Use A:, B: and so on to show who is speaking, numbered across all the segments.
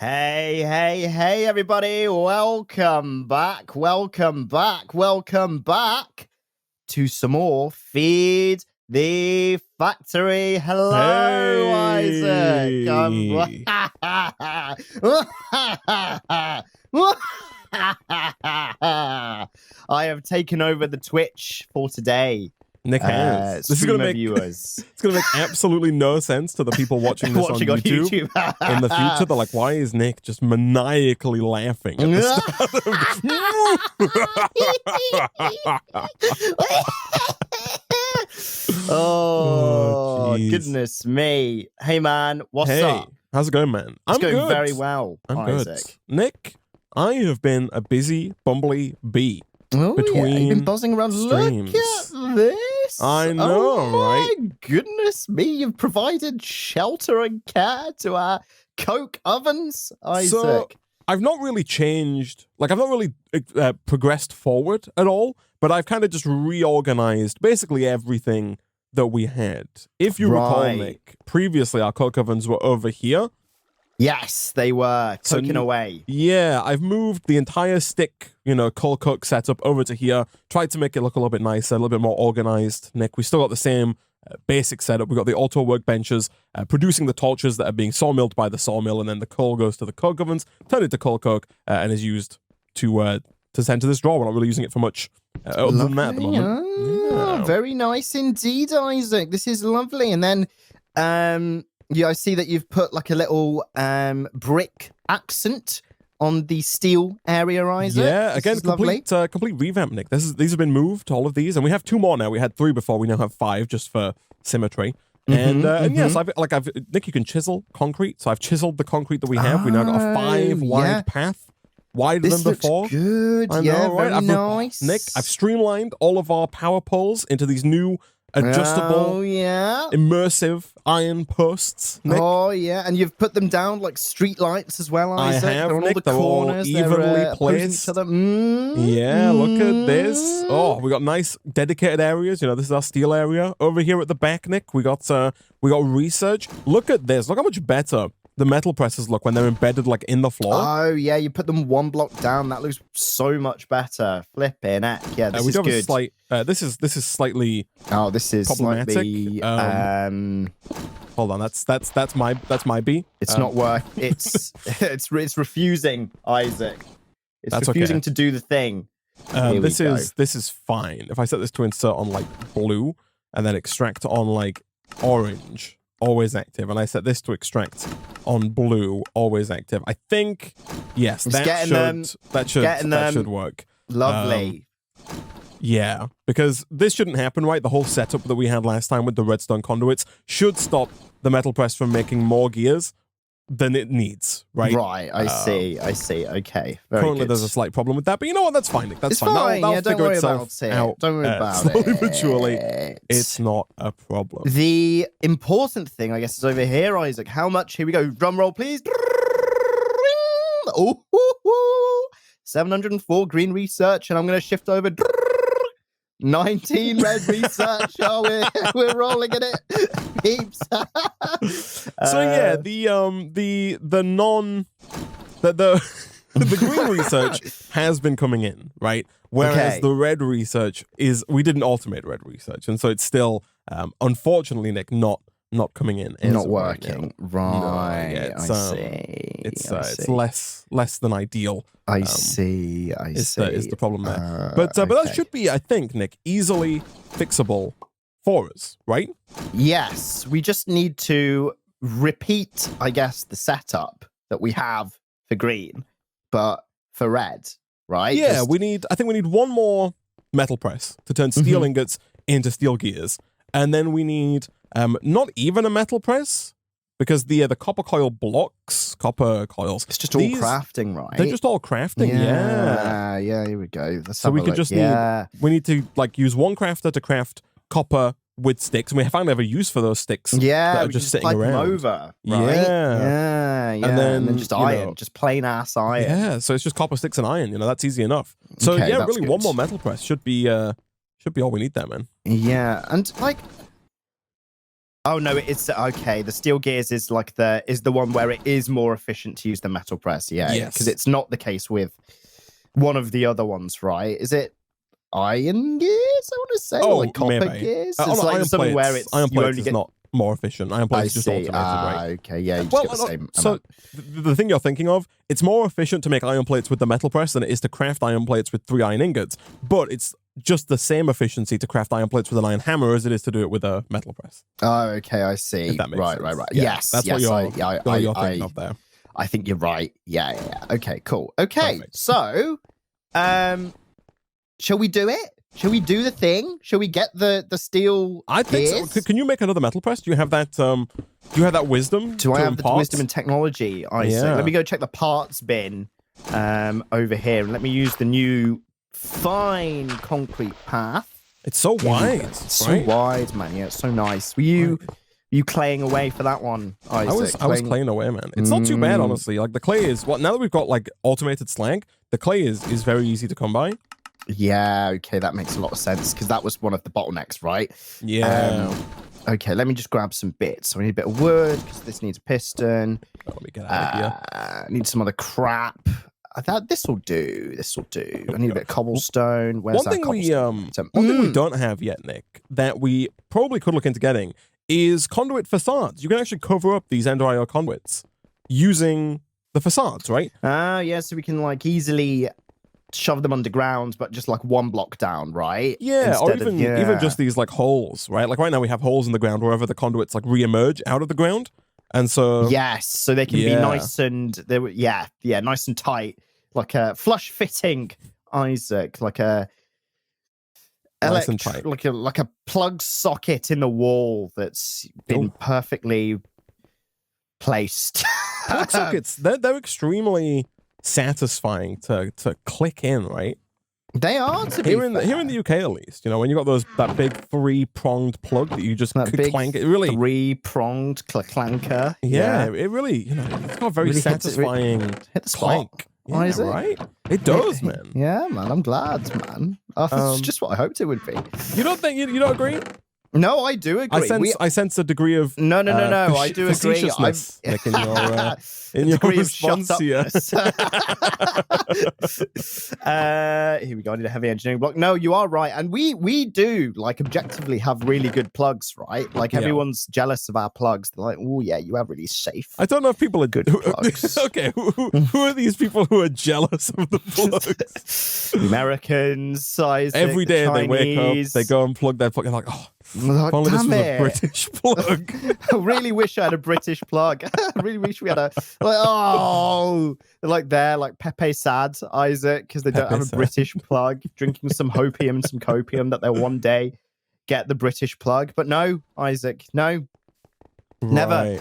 A: Hey, everybody. Welcome back to some more Feed the Factory. Hello, Isaac. I have taken over the Twitch for today.
B: Nick has. This is gonna make
A: viewers.
B: It's gonna make absolutely no sense to the people watching this on YouTube. In the future. They're like, why is Nick just maniacally laughing at the start of
A: Oh, goodness me. Hey, man, what's up?
B: How's it going, man?
A: It's going
B: good.
A: very well,
B: I'm
A: Isaac.
B: good. Nick, I have been a busy, bumbly bee.
A: Oh,
B: between
A: you've been buzzing around.
B: streams.
A: Look at this.
B: I know,
A: right?
B: My
A: goodness me, you've provided shelter and care to our coke ovens, Isaac.
B: So, I've not really changed, I've not really progressed forward at all, but I've kind of just reorganized basically everything that we had. If you recall, Nick, previously our coke ovens were over here.
A: Yes, they were cooking away.
B: Yeah, I've moved the entire stick, coal cook setup over to here, tried to make it look a little bit nicer, a little bit more organized. Nick, we still got the same basic setup. We've got the auto workbenches, producing the torches that are being sawmilled by the sawmill, and then the coal goes to the coke ovens, turned into coal coke, and is used to send to this drawer. We're not really using it for much other than that at the moment.
A: Yeah. Very nice indeed, Isaac. This is lovely. And then, yeah, I see that you've put like a little brick accent on the steel area, Isaac.
B: Yeah, again, complete revamp, Nick. These have been moved, all of these, and we have 2 more now. We had 3 before. We now have 5 just for symmetry. And yes, Nick, you can chisel concrete. So I've chiseled the concrete that we have. We now got a 5 wide path. Wider than before.
A: Good. I know, right? Very nice.
B: Nick, I've streamlined all of our power poles into these new adjustable, immersive iron posts, Nick.
A: Oh, yeah. And you've put them down like street lights as well, Isaac.
B: I have,
A: they're on
B: Nick.
A: all the corners.
B: All evenly placed.
A: Each other.
B: Yeah, look at this. Oh, we got nice dedicated areas. This is our steel area. Over here at the back, Nick, we got research. Look at this. Look how much better the metal presses look when they're embedded in the floor.
A: Oh, yeah, you put them 1 block down. That looks so much better. Flipping heck. Yeah, this is good.
B: This is slightly
A: this is
B: problematic.
A: Slightly,
B: hold on, that's my B.
A: It's not work. It's refusing, Isaac. It's refusing to do the thing.
B: This is fine. If I set this to insert on blue and then extract on orange, always active, and I set this to extract on blue, always active. I think yes, that should work.
A: Lovely.
B: Yeah, because this shouldn't happen, right? The whole setup that we had last time with the redstone conduits should stop the metal press from making more gears than it needs, right?
A: Right, I see. Okay, very
B: currently
A: good.
B: There's a slight problem with that, but you know what? That's fine, Nick. That's
A: fine.
B: That'll
A: don't
B: figure
A: worry
B: itself
A: about
B: out.
A: Don't worry about
B: slowly
A: it.
B: but surely, it's not a problem.
A: The important thing, I guess, is over here, Isaac. How much? Here we go. Drum roll, please. Oh, 704 green research, and I'm going to shift over. 19 red research. Oh, we're rolling in it. Peeps.
B: So yeah, the green research has been coming in, right? Whereas the red research we didn't automate red research, and so it's still unfortunately, Nick, not coming in.
A: Not working. Right.
B: Yeah,
A: I see.
B: It's less than ideal.
A: I see.
B: Is the problem there? But that should be, I think, Nick, easily fixable for us, right?
A: Yes. We just need to repeat, I guess, the setup that we have for green, but for red, right?
B: Yeah, I think we need 1 more metal press to turn steel ingots into steel gears. And then we need not even a metal press, because the copper coils.
A: It's just all crafting, right?
B: They're just all crafting. Yeah.
A: Here we go.
B: So we could just we need to use 1 crafter to craft copper with sticks, and we finally have a use for those sticks.
A: Yeah,
B: that are just sitting around.
A: Them over,
B: right?
A: Yeah. And then just iron, just plain ass iron.
B: Yeah, so it's just copper sticks and iron. That's easy enough. So really, good. 1 more metal press should be all we need there, man.
A: Yeah, and Oh no, it's okay. The steel gears is like the one where it is more efficient to use the metal press. Yeah,
B: Yes.
A: because it's not the case with one of the other ones, right? Is it iron gears? I want to say, or like copper
B: maybe.
A: gears.
B: Oh,
A: It's
B: no,
A: like
B: iron
A: something
B: plates,
A: where it's
B: iron
A: you
B: plates
A: only
B: is
A: get.
B: not more efficient. Iron plates
A: I
B: is just
A: see.
B: automated, right?
A: Okay, yeah. You just
B: Well,
A: get the same
B: so
A: amount.
B: the thing you're thinking of, it's more efficient to make iron plates with the metal press than it is to craft iron plates with 3 iron ingots. But it's just the same efficiency to craft iron plates with an iron hammer as it is to do it with a metal press.
A: Oh, okay, I see.
B: If that makes
A: Right.
B: sense.
A: Yeah,
B: Yes, that's
A: yes,
B: what you're thinking of there.
A: I think you're right. Yeah. Okay, cool. Okay,
B: Perfect.
A: so, shall we do it? Shall we do the thing? Shall we get the steel?
B: I think
A: gears?
B: so. Can you make another metal press? Do you have that? Do you have that wisdom?
A: Do I
B: to
A: have the
B: impart?
A: wisdom and technology?
B: Yeah.
A: Let me go check the parts bin over here, and let me use the new fine concrete path.
B: It's so wide.
A: It's so wide, man. Yeah, it's so nice. Were you claying away for that one, Isaac?
B: I was claying away, man. It's not too bad, honestly. Like the clay is now that we've got like automated slag, the clay is very easy to come by.
A: Yeah, okay, that makes a lot of sense because that was one of the bottlenecks, right?
B: Yeah.
A: Okay, let me just grab some bits. So I need a bit of wood because this needs a piston.
B: Let me get out of here.
A: I need some other crap. This will do. I need a bit of cobblestone. Where's that cobblestone?
B: One thing we don't have yet, Nick, that we probably could look into getting is conduit facades. You can actually cover up these Ender IO conduits using the facades, right?
A: Yeah, so we can like easily shove them underground, but just like one block down, right?
B: Yeah, or
A: Instead
B: even just these like holes, right? Like right now we have holes in the ground wherever the conduits like re-emerge out of the ground. And so
A: yes, so they can be nice and nice and tight, like a flush fitting, Isaac, like a
B: nice and tight.
A: like a plug socket in the wall that's been perfectly placed.
B: Plug sockets, they're extremely satisfying to click in, right?
A: They are
B: here in the UK at least. You know, when you got that big 3-pronged plug that you just clank it, really
A: 3-pronged clanker.
B: Yeah, it really, it's got a very
A: really
B: satisfying
A: hit the
B: clank.
A: Yeah, is it?
B: Right? It does, man.
A: Yeah, man. I'm glad, man. That's just what I hoped it would be.
B: You don't think you don't agree?
A: No, I do agree.
B: I sense a degree of
A: no. I do agree.
B: Facetiousness, Nick, in your response here.
A: Here we go. I need a heavy engineering block. No, you are right, and we do like objectively have really good plugs, right? Like everyone's jealous of our plugs. They're like, oh yeah, you have really safe.
B: I don't know if people are
A: good plugs.
B: Okay, who are these people who are jealous of the plugs?
A: The Americans, Isaac,
B: every day
A: the
B: they wake up, they go and plug their plug. They're like, oh. If only this was a British plug.
A: I really wish I had a British plug. I really wish we had a they're Pepe sad, Isaac, because they don't have a British plug, drinking some hopium and some copium that they'll one day get the British plug. But no, Isaac, no. Never.
B: Right.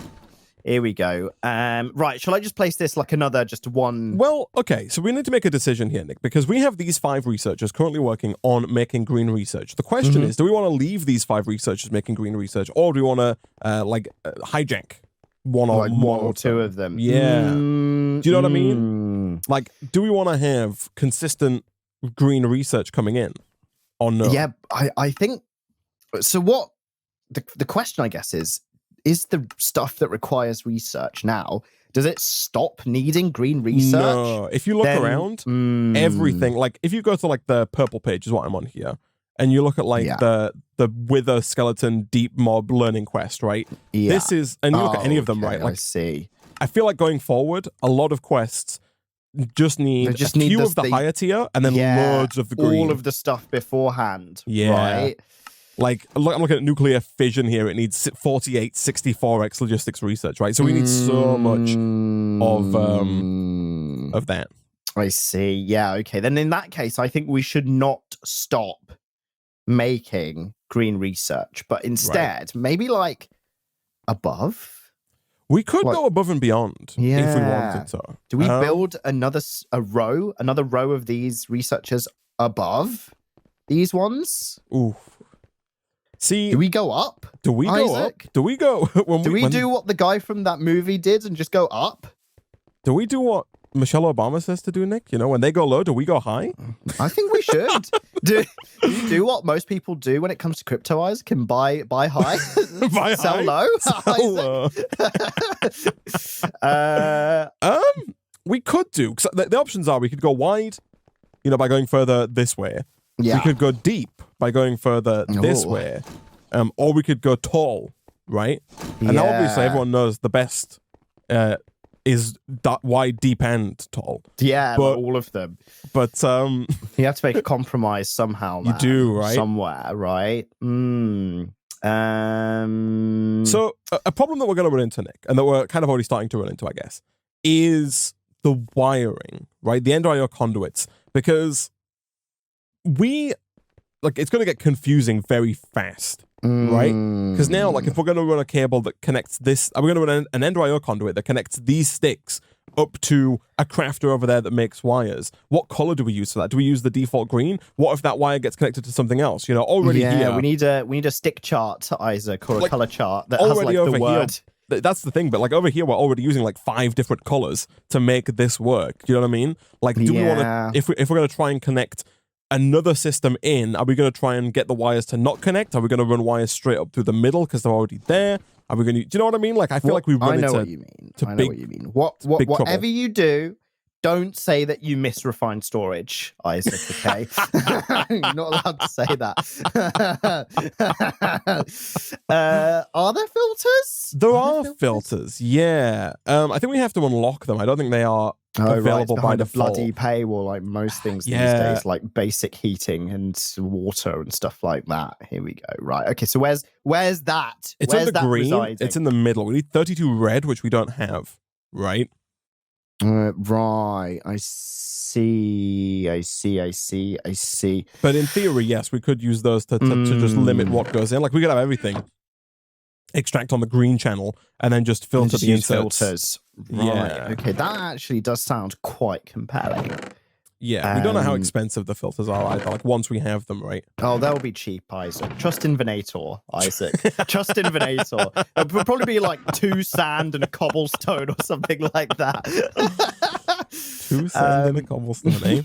A: Here we go. Right, shall I just place this like another just one?
B: Well, okay, so we need to make a decision here, Nick, because we have these 5 researchers currently working on making green research. The question is, do we want to leave these 5 researchers making green research, or do we want to hijack one or two
A: of them?
B: Yeah. Do you know what I mean? Like, do we want to have consistent green research coming in, or no?
A: Yeah, I think so. What the question, I guess, is the stuff that requires research now, does it stop needing green research?
B: No. If you look around, everything, like if you go to like the purple page is what I'm on here, and you look at like the Wither Skeleton Deep Mob Learning Quest, right?
A: Yeah.
B: This is, and you look at any of them, right? Like,
A: I see.
B: I feel like going forward, a lot of quests just need a few of the higher tier and then loads of the green.
A: All of the stuff beforehand.
B: Yeah.
A: Right?
B: Like, I'm looking at nuclear fission here. It needs 48, 64x logistics research, right? So we need so much of that.
A: I see. Yeah, okay. Then in that case, I think we should not stop making green research, but instead, maybe like above.
B: We could go above and beyond if we wanted to.
A: Do we build another row of these researchers above these ones?
B: Ooh. See,
A: do we go up?
B: Do we go
A: Isaac?
B: up? Do we go?
A: Do we do what the guy from that movie did and just go up?
B: Do we do what Michelle Obama says to do, Nick? You know, when they go low, do we go high?
A: I think we should. do what most people do when it comes to crypto, Isaac, and buy high,
B: Buy
A: sell
B: high,
A: low.
B: We could do, because the options are we could go wide, you know, by going further this way.
A: Yeah.
B: We could go deep by going further this
A: Ooh.
B: way. Or we could go tall, right? And now obviously everyone knows the best is wide, deep, and tall.
A: Yeah,
B: but
A: all of them.
B: But
A: you have to make a compromise somehow.
B: You do, right?
A: Somewhere, right?
B: So a problem that we're going to run into, Nick, and that we're kind of already starting to run into, I guess, is the wiring, right? The Ender.io conduits, because it's going to get confusing very fast, right? Because now, like, if we're going to run a cable that connects this, we're going to run an Ender.io conduit that connects these sticks up to a crafter over there that makes wires. What color do we use for that? Do we use the default green? What if that wire gets connected to something else? You know, already here.
A: we need a stick chart, Isaac, or a color chart that has like
B: over
A: the word.
B: Here, that's the thing, but like over here, we're already using like 5 different colors to make this work. You know what I mean? Like, do we want to, if we're going to try and connect another system in, are we going to try and get the wires to not connect? Are we going to run wires straight up through the middle because they're already there? Are we going to, do you know what I mean? Like, I feel like we run into,
A: what you mean. I know what you mean. Whatever
B: trouble. You
A: do, don't say that you miss refined storage, Isaac, okay? You're not allowed to say that. Are there filters?
B: There are filters, yeah. I think we have to unlock them. I don't think they are available by default.
A: Bloody paywall, like most things these days, like basic heating and water and stuff like that. Here we go. Right. Okay. So where's that?
B: It's
A: where's
B: in the green.
A: Residing?
B: It's in the middle. We need 32 red, which we don't have. Right.
A: Right. I see.
B: But in theory, yes, we could use those to just limit what goes in. Like, we could have everything extract on the green channel and then just filter the inserts.
A: Filters. Right.
B: Yeah.
A: Okay, that actually does sound quite compelling.
B: Yeah, we don't know how expensive the filters are either. Like, once we have them, right?
A: Oh, they'll be cheap, Isaac. Trust in Venator, Isaac. Trust in Venator. It would probably be like 2 sand and a cobblestone or something like that.
B: 2 sand and a cobblestone, eh?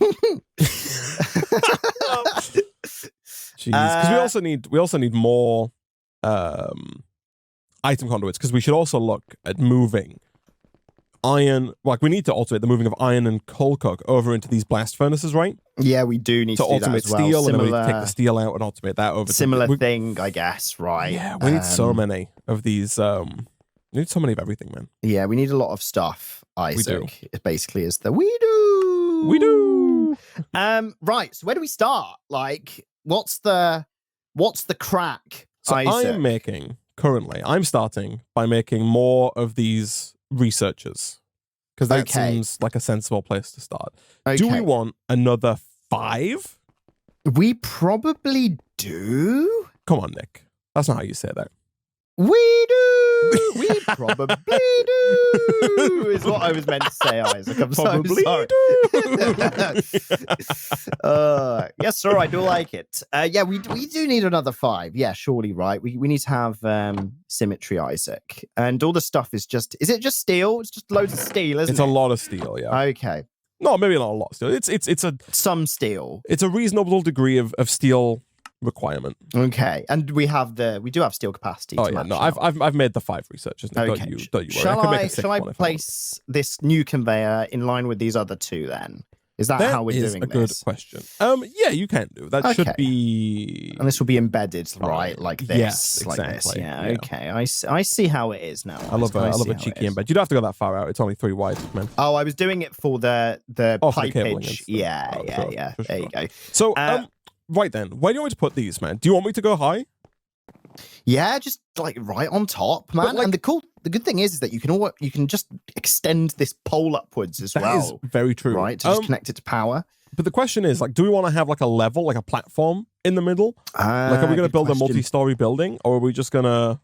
B: Jeez, because we also need more item conduits, because we should also look at moving iron, like we need to automate the moving of iron and coal coke over into these blast furnaces, right?
A: Yeah, we do need to do
B: automate
A: that as well.
B: steel, and then we need to take the steel out and automate that over.
A: Similar thing, I guess, right?
B: Yeah, we need so many of these. We need so many of everything, man.
A: Yeah, we need a lot of stuff, Isaac.
B: We do.
A: It basically is we do. Right. So where do we start? Like, what's the crack?
B: So
A: Isaac?
B: I'm starting by making more of these researchers, because that seems like a sensible place to start.
A: Okay.
B: Do we want another 5?
A: We probably do.
B: Come on, Nick. That's not how you say that.
A: We do. We probably do. Is what I was meant to say, Isaac. I'm
B: probably
A: so sorry. Yes, sir. I do like it. Yeah, we do need another 5. Yeah, surely, right? We need to have symmetry, Isaac, and all the stuff is just. Is it just steel? It's just loads of steel, isn't it?
B: It's a lot of steel. Yeah.
A: Okay.
B: No, maybe not a lot of steel. It's
A: some steel.
B: It's a reasonable degree of steel requirement.
A: Okay, and we do have steel capacity.
B: Oh yeah, no, I've made the 5 researchers. Nick.
A: Okay.
B: Don't you worry.
A: Shall I place this new conveyor in line with these other 2 then? Is that how we're doing this?
B: That is a good question. Yeah, you can do. That should be...
A: And this will be embedded, right? Like this.
B: Yes, exactly.
A: Like this. Yeah, okay. I see how it is now.
B: I love a cheeky embed. You don't have to go that far out. It's only 3 wide, man.
A: Oh, I was doing it for the pipage. Yeah.
B: Sure.
A: There you go.
B: So, right then, where do you want me to put these, man? Do you want me to go high?
A: Yeah, just like right on top, man. And the good thing is that you can just extend this pole upwards as well.
B: That is very true.
A: Right, to just connect it to power.
B: But the question is, like, do we want to have like a level, like a platform in the middle? Like, are we going to build a multi-story building, or are we just going to...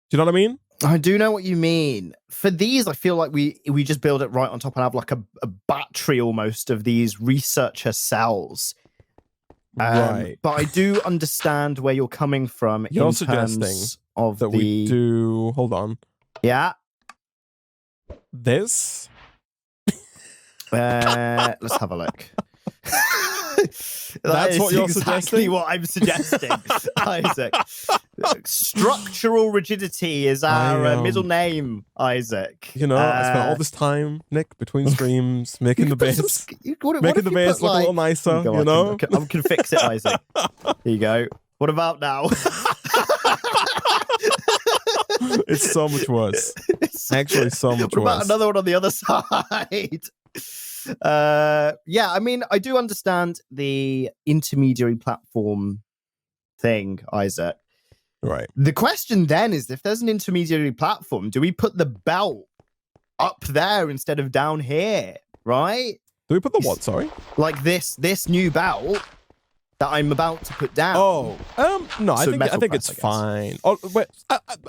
B: Do you know what I mean?
A: I do know what you mean. For these, I feel like we just build it right on top and have like a battery almost of these researcher cells.
B: Right.
A: But I do understand where you're coming from.
B: You're suggesting that we do... Hold on.
A: Yeah.
B: This?
A: Let's have a look.
B: That's what you're
A: exactly
B: suggesting?
A: what I'm suggesting, Isaac. Structural rigidity is our middle name, Isaac.
B: You know, I spent all this time, Nick, between streams, making the base, making the base look a little nicer. You know,
A: I can fix it, Isaac. Here you go. What about now?
B: It's so much worse. Actually, so much
A: what about
B: worse.
A: another one on the other side? Yeah, I mean, I do understand the intermediary platform thing, Isaac.
B: Right.
A: The question then is, if there's an intermediary platform, do we put the belt up there instead of down here? Right?
B: Do we put the what? Sorry.
A: Like this new belt that I'm about to put down.
B: Oh, no,
A: So
B: I think
A: press,
B: it's fine. Oh, wait,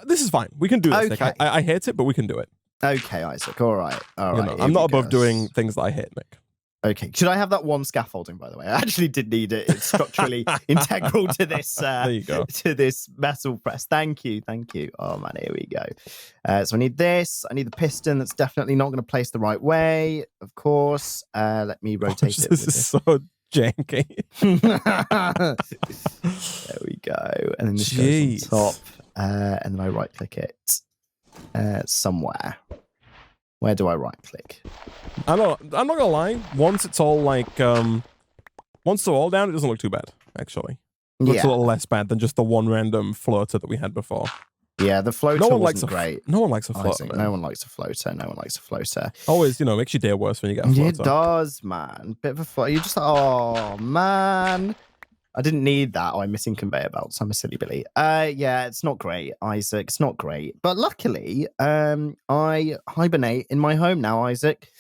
B: this is fine. We can do this,
A: Okay.
B: Nick. I hate it, but we can do it.
A: Okay, Isaac. All right. All right.
B: You know, I'm not above doing things that I hate, Nick.
A: Okay. Should I have that one scaffolding, by the way? I actually did need it. It's structurally integral to this.
B: There you go.
A: To this metal press. Thank you. Thank you. Oh, man. Here we go. So I need this. I need the piston that's definitely not going to place the right way, of course. Let me rotate it.
B: This is so janky.
A: There we go. And then this goes on top. And then I right click it somewhere. Where do I right click?
B: I'm not gonna lie. Once it's all like, once they're all down, it doesn't look too bad. Actually, it looks a little less bad than just the one random floater that we had before.
A: Yeah, the floater wasn't great.
B: No one likes a floater.
A: No one likes a floater. No one likes a floater.
B: Always, makes your day worse when you get a floater.
A: It does, man. Bit of a floater. You're just like, oh man, I didn't need that. Oh, I'm missing conveyor belts. I'm a silly Billy. Yeah, it's not great, Isaac. It's not great. But luckily, I hibernate in my home now, Isaac.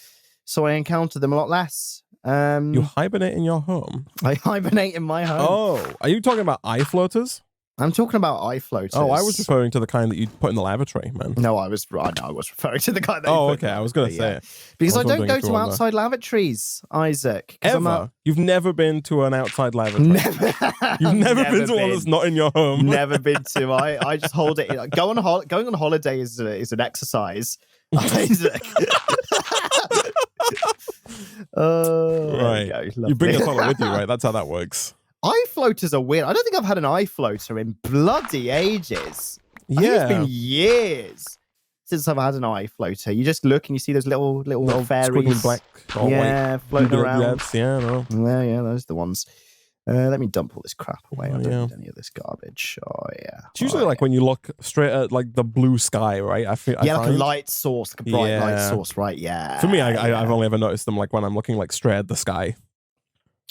A: So I encounter them a lot less.
B: You hibernate in your home?
A: I hibernate in my home.
B: Oh, are you talking about eye floaters?
A: I'm talking about eye floaters.
B: Oh, I was referring to the kind that you put in the lavatory, man.
A: No, I was referring to the kind that.
B: Oh, okay. I was going to say it.
A: Because I don't go to outside lavatories, Isaac.
B: Ever? You've never been to an outside lavatory?
A: Never.
B: You've never been to one that's not in your home?
A: Never been to. I just hold it. Going on holiday is an exercise, Isaac.
B: Right. You bring your toilet with you, right? That's how that works.
A: Eye floaters are weird. I don't think I've had an eye floater in bloody ages. I think it's been years since I've had an eye floater. You just look and you see those little fairies,
B: black,
A: white, floating around.
B: Yeah, no.
A: Yeah, those are the ones. Let me dump all this crap away. I don't need any of this garbage. Oh yeah.
B: It's usually like when you look straight at like the blue sky, right? I find
A: like a light source, like a bright light source, right? Yeah.
B: For me, I've only ever noticed them like when I'm looking like straight at the sky.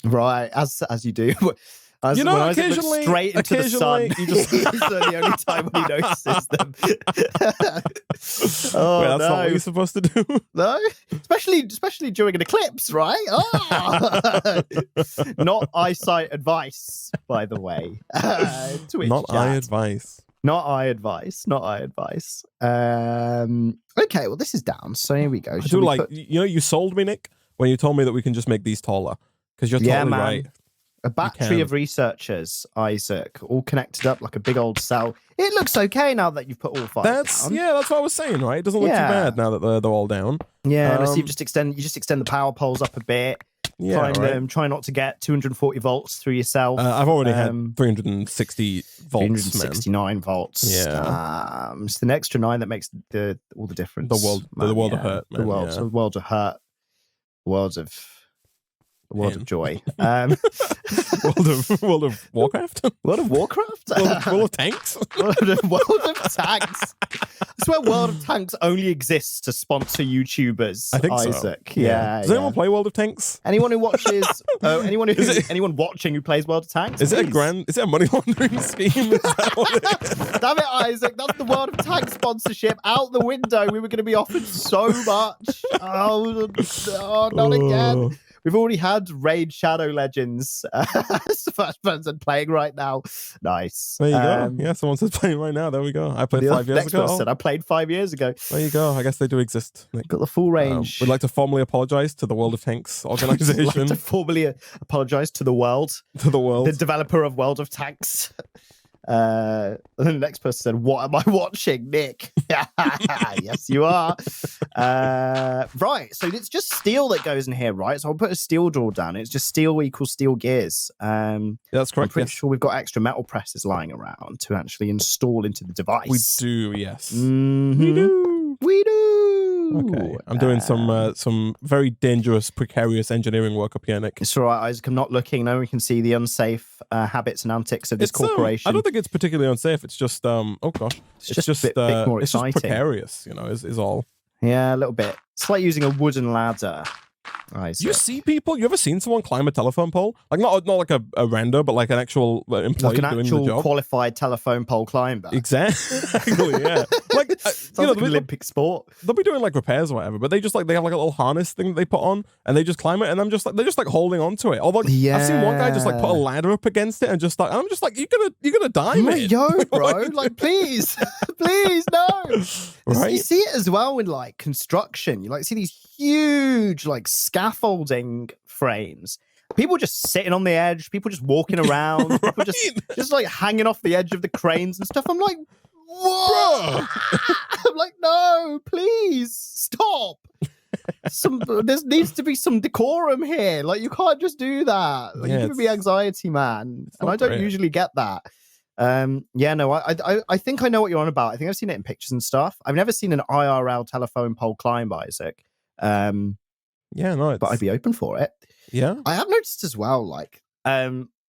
A: Right, as you do. When
B: occasionally,
A: straight into the sun,
B: you just
A: is the only time when he notices them.
B: Wait, that's not what you're supposed to do.
A: No, especially during an eclipse, right? Oh! Not eyesight advice, by the way.
B: Not eye advice.
A: Not eye advice. Not eye advice. Okay, well, this is down. So here we go.
B: I do like, you sold me, Nick, when you told me that we can just make these taller. Because you're totally right.
A: A battery of researchers, Isaac, all connected up like a big old cell. It looks okay now that you've put all five down.
B: Yeah, that's what I was saying, right? It doesn't look too bad now that they're all down.
A: Yeah, and I see you just extend the power poles up a bit.
B: Yeah,
A: try not to get 240 volts through yourself.
B: I've already had 360 volts,
A: 369 volts.
B: Yeah,
A: it's the extra 9 that makes all the difference.
B: The world of hurt, man.
A: The world of hurt. The world of joy.
B: World of Warcraft?
A: World of Warcraft?
B: World of Tanks?
A: World of Tanks. I swear World of Tanks only exists to sponsor YouTubers.
B: I think
A: Isaac.
B: So.
A: Yeah.
B: Does anyone play World of Tanks?
A: Anyone who watches anyone watching who plays World of Tanks?
B: Is it a money laundering scheme? Is that what it is?
A: Damn it, Isaac. That's the World of Tanks sponsorship out the window. We were going to be offered so much. Oh, not again. We've already had Raid Shadow Legends as the first person playing right now. Nice.
B: There you go. Yeah, someone says playing right now. There we go. I played 5 years ago.
A: Said I played 5 years ago.
B: There you go. I guess they do exist.
A: Got the full range.
B: We'd like to formally apologise to the World of Tanks organization.
A: Like to formally apologise to the world.
B: To the world.
A: The developer of World of Tanks. And then the next person said, "What am I watching, Nick?" Yes, you are. Right. So it's just steel that goes in here, right? So I'll put a steel drawer down. It's just steel equals steel gears.
B: That's correct.
A: I'm pretty sure we've got extra metal presses lying around to actually install into the device.
B: We do, yes.
A: We do.
B: Okay, I'm doing some very dangerous, precarious engineering work up here, Nick.
A: It's all right, Isaac. I'm not looking. No one can see the unsafe habits and antics of this corporation.
B: I don't think it's particularly unsafe. It's just oh gosh,
A: it's just a bit more exciting.
B: It's just precarious, is all.
A: Yeah, a little bit. It's like using a wooden ladder. Isaac.
B: You see people? You ever seen someone climb a telephone pole? Like not like a rando, but like an actual employee
A: like an
B: doing
A: actual
B: the job.
A: Qualified telephone pole climber.
B: Exactly. Yeah. Like
A: sounds like an Olympic sport.
B: They'll be doing like repairs or whatever, but they have like a little harness thing that they put on, and they just climb it, and they're just like holding onto it. Although I've seen one guy just like put a ladder up against it, and just like I'm just like you're gonna die, man.
A: Yo, bro, like please, please, no.
B: Right?
A: You see it as well in like construction. You like see these huge like scaffolding frames. People just sitting on the edge. People just walking around.
B: Right?
A: People just like hanging off the edge of the cranes and stuff. I'm like, what? I'm like, no, please stop. There needs to be some decorum here. Like, you can't just do that. Like, you're giving me anxiety, man. And I don't usually get that. I think I know what you're on about. I think I've seen it in pictures and stuff. I've never seen an IRL telephone pole climb, Isaac. But I'd be open for it.
B: Yeah.
A: I have noticed as well, like,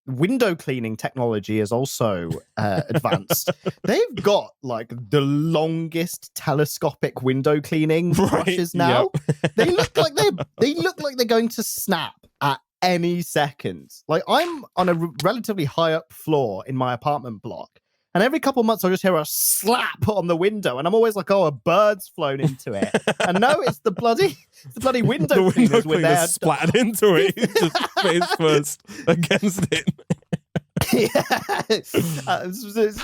A: window cleaning technology is also advanced. They've got like the longest telescopic window cleaning brushes now. Yep. They look like they're going to snap at any second. Like, I'm on a relatively high up floor in my apartment block, and every couple of months I'll just hear a slap on the window, and I'm always like, oh, a bird's flown into it. And no, it's the bloody window cleaners with their
B: splattered into it. Just face first against it.
A: This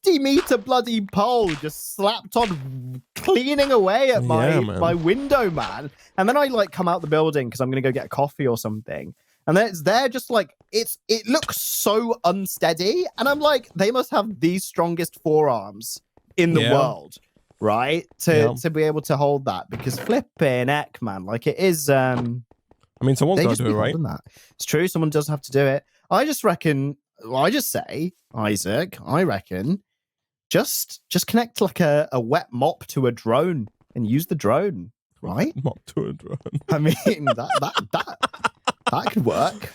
A: 50-meter bloody pole just slapped on, cleaning away at my window, man. And then I like come out the building because I'm gonna go get a coffee or something. And then it's there just like, it looks so unsteady. And I'm like, they must have the strongest forearms in the world, right? To be able to hold that, because flipping heck, man, like it is. I
B: mean, someone's got to do it, right?
A: That. It's true. Someone does have to do it. I just say, Isaac, I reckon, just connect like a wet mop to a drone and use the drone, right?
B: Mop to a drone.
A: I mean, that could work.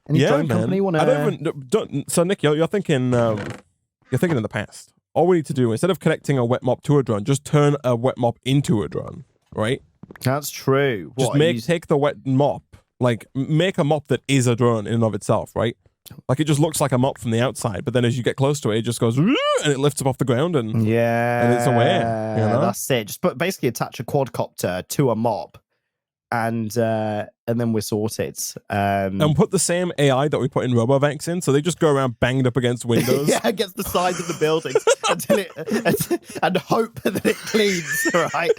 A: Any drone company want
B: to? So Nick, you're thinking in the past. All we need to do, instead of connecting a wet mop to a drone, just turn a wet mop into a drone, right?
A: That's true.
B: Take the wet mop, like make a mop that is a drone in and of itself, right? Like, it just looks like a mop from the outside, but then as you get close to it, it just goes and it lifts up off the ground and it's away.
A: That's it. Just basically attach a quadcopter to a mop, and then we're sorted.
B: And put the same AI that we put in RoboVax in, so they just go around banged up against windows.
A: Against the sides of the buildings until and hope that it cleans, right?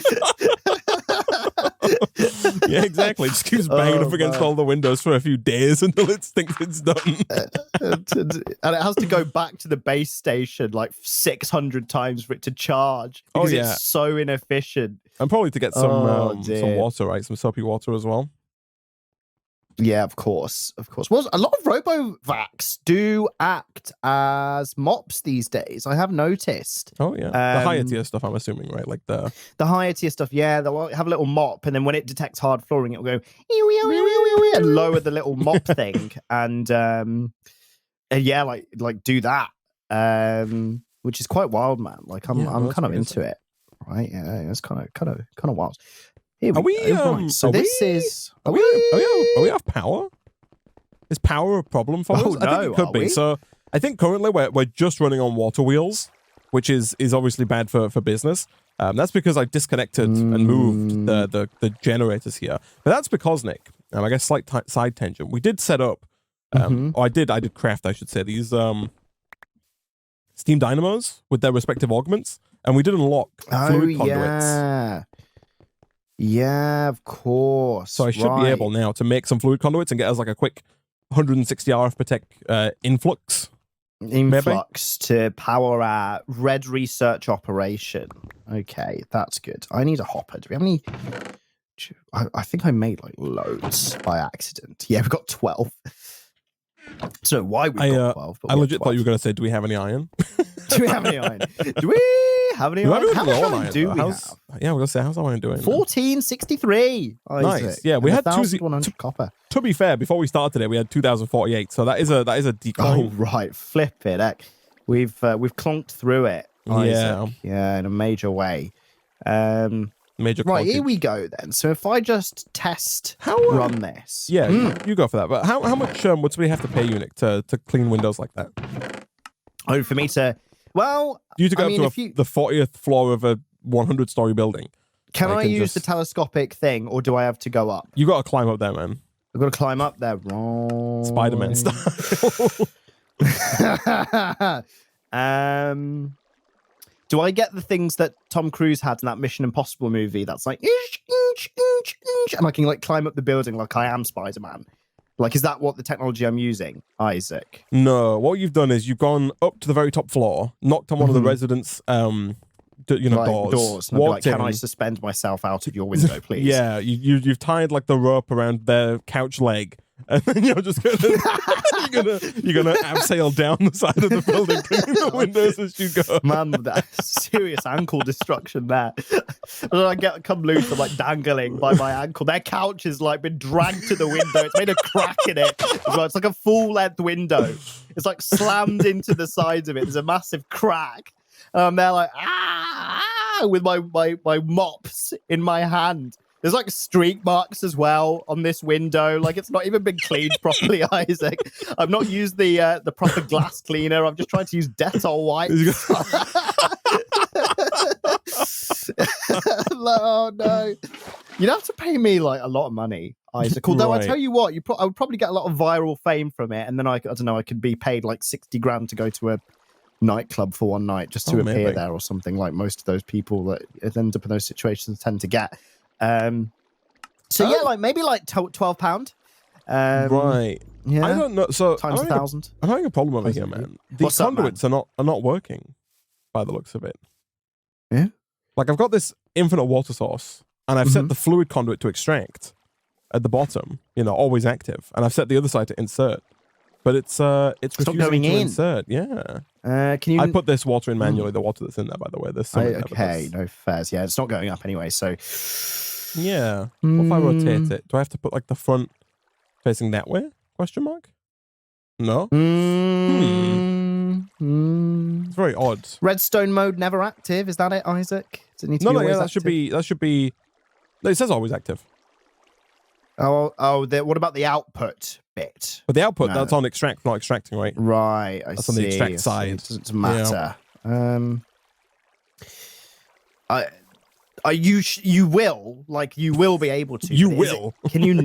B: Yeah, exactly. Just keeps banging up against all the windows for a few days until it thinks it's done.
A: And it has to go back to the base station like 600 times for it to charge, because it's so inefficient.
B: And probably to get some water, right? Some soapy water as well.
A: Yeah, of course. Well, a lot of RoboVacs do act as mops these days. I have noticed.
B: Oh yeah, the higher tier stuff, I'm assuming, right? Like the
A: higher tier stuff. Yeah, they'll have a little mop, and then when it detects hard flooring, it will go and lower the little mop thing, and like do that, which is quite wild, man. Like I'm kind of into it, right? Yeah, it's kind of wild.
B: Are we off power? Is power a problem for us?
A: No,
B: I think it could be. So I think currently we're just running on water wheels, which is obviously bad for business. That's because I disconnected and moved the generators here. But that's because, Nick, I guess slight side tangent, we did set up, or I did craft, I should say, these steam dynamos with their respective augments, and we did unlock fluid conduits.
A: Yeah, of course.
B: So I should be able now to make some fluid conduits and get us like a quick 160 RF per tech influx
A: Influx to power our red research operation. Okay, that's good. I need a hopper. Do we have any? I think I made like loads by accident. Yeah, we've got 12. So why we got 12? But
B: I legit
A: 12.
B: thought you were going to say, do we have any iron?
A: Do we have any iron? Do we have any iron? How much iron do we have?
B: Yeah, we're going to say, how's our iron doing?
A: 1463.
B: Nice. Yeah, we had
A: 1,100 copper.
B: To be fair, before we started today, we had 2,048. So that is a decline.
A: Oh right, flip it. Heck. We've clonked through it. Isaac. Yeah, in a major way.
B: Major
A: right,
B: clonkage.
A: here we go then. So if I just run this.
B: Yeah, you go for that. But how much would somebody have to pay you, Nick, to clean windows like that?
A: Oh, for me to... Well,
B: you to go up to the 40th floor of a 100-story building.
A: Can I use the telescopic thing, or do I have to go up?
B: You got to climb up there, man.
A: I've got to climb up there. Wrong.
B: Spider-Man style.
A: Do I get the things that Tom Cruise had in that Mission Impossible movie? That's like, and I can like climb up the building like I am Spider-Man. Like, is that what the technology I'm using, Isaac?
B: No, what you've done is you've gone up to the very top floor, knocked on one of the residents' doors.
A: Walked in. Can I suspend myself out of your window, please?
B: Yeah, you've tied like the rope around their couch leg, and then you're just gonna you're gonna abseil down the side of the building, cleaning the windows as you go.
A: Man, that's serious ankle destruction there. And then I come loose, I'm like dangling by my ankle. Their couch has like been dragged to the window. It's made a crack in it. It's like a full length window. It's like slammed into the sides of it. There's a massive crack. They're like, with my mops in my hand. There's like streak marks as well on this window. Like it's not even been cleaned properly, Isaac. I've not used the proper glass cleaner. I'm just trying to use Dettol wipes. Oh no! You'd have to pay me like a lot of money, Isaac. Although I tell you what, I would probably get a lot of viral fame from it, and then I don't know, I could be paid like 60 grand to go to a nightclub for one night just to appear there or something, like most of those people that end up in those situations tend to get. So yeah, like maybe like £12.
B: Right.
A: Yeah.
B: I don't know. So
A: times 1,000.
B: I'm having a problem over here, man. These conduits are not working by the looks of it.
A: Yeah.
B: Like I've got this infinite water source, and I've set the fluid conduit to extract at the bottom. Always active, and I've set the other side to insert. But it's refusing
A: going
B: to
A: in.
B: insert. Yeah.
A: Can you?
B: I put this water in manually. The water that's in there, by the way. There's
A: okay, no fairs. Yeah, it's not going up anyway. So
B: yeah. What if I rotate it? Do I have to put like the front facing that way? Question mark. No. It's very odd.
A: Redstone mode never active. Is that it, Isaac? Does it need to be always
B: that should be. No, it says always active.
A: Oh, what about the output bit?
B: But the output, that's on extract, not extracting, right?
A: Right, I see.
B: That's on the extract side.
A: It doesn't matter. You will be able to.
B: You will.
A: Can you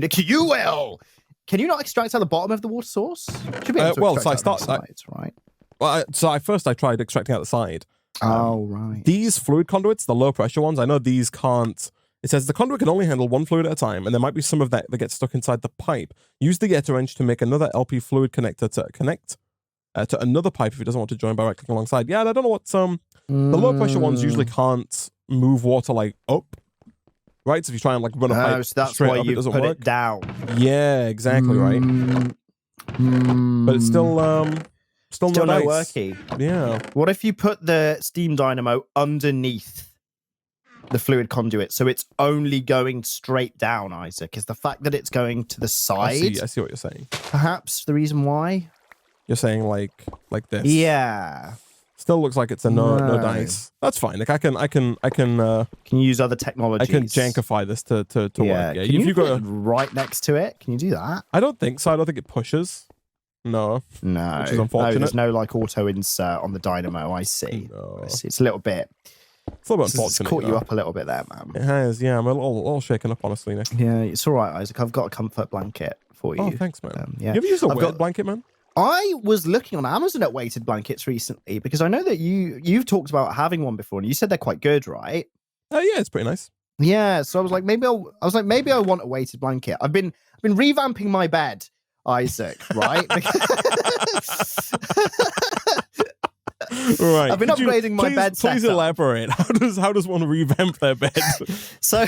A: will. Can you not extract at the bottom of the water source? Should be able to extract out the sides, right?
B: Well, I tried extracting out the side.
A: Oh, right.
B: These fluid conduits, the low pressure ones, I know these can't. It says the conduit can only handle one fluid at a time, and there might be some of that gets stuck inside the pipe. Use the getter wrench to make another LP fluid connector to connect to another pipe if it doesn't want to join by right clicking alongside. Yeah, I don't know what the low pressure ones usually can't move water like up, right? So if you try and like run a pipe,
A: so that's
B: straight
A: why
B: up,
A: you
B: it doesn't
A: put
B: work.
A: it down.
B: Yeah, exactly right. But it's still no
A: worky.
B: Yeah.
A: What if you put the steam dynamo underneath the fluid conduit, so it's only going straight down, Isaac? Is the fact that it's going to the side?
B: I see what you're saying.
A: Perhaps the reason why?
B: You're saying like this.
A: Yeah.
B: Still looks like it's a no dice. That's fine. Like I can
A: Can you use other technologies?
B: I can jankify this to work. Yeah.
A: Can you put it right next to it? Can you do that?
B: I don't think so. I don't think it pushes. No. Which is unfortunate.
A: No, there's no like auto insert on the dynamo. I see.
B: No.
A: I see. It's a little bit.
B: It's a little bit unfortunate.
A: It's caught you up a little bit there, man.
B: It has, yeah. I'm a little shaken up, honestly, Nick.
A: Yeah, it's all right, Isaac. I've got a comfort blanket for you.
B: Oh, thanks, man.
A: Yeah.
B: You ever used a weighted blanket, man?
A: I was looking on Amazon at weighted blankets recently because I know that you've talked about having one before, and you said they're quite good, right?
B: Oh, yeah, it's pretty nice.
A: Yeah, so I was like, maybe I want a weighted blanket. I've been revamping my bed. Isaac, right?
B: Right.
A: I've been upgrading my bed
B: Please
A: setup.
B: elaborate. How does one revamp their bed?
A: So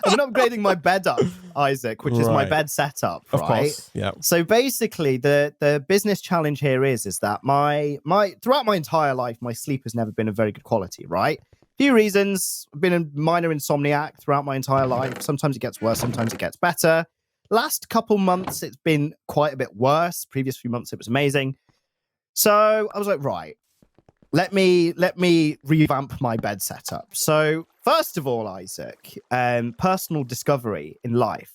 A: I've been upgrading my bed up, Isaac, which is my
B: Right.
A: bed setup,
B: Of
A: right?
B: course. Yeah.
A: So basically, the business challenge here is that my throughout my entire life, my sleep has never been of very good quality, right? Few reasons. I've been a minor insomniac throughout my entire life. Sometimes it gets worse, sometimes it gets better. Last couple months, it's been quite a bit worse. Previous few months, it was amazing. So I was like, right, let me revamp my bed setup. So first of all, Isaac, personal discovery in life.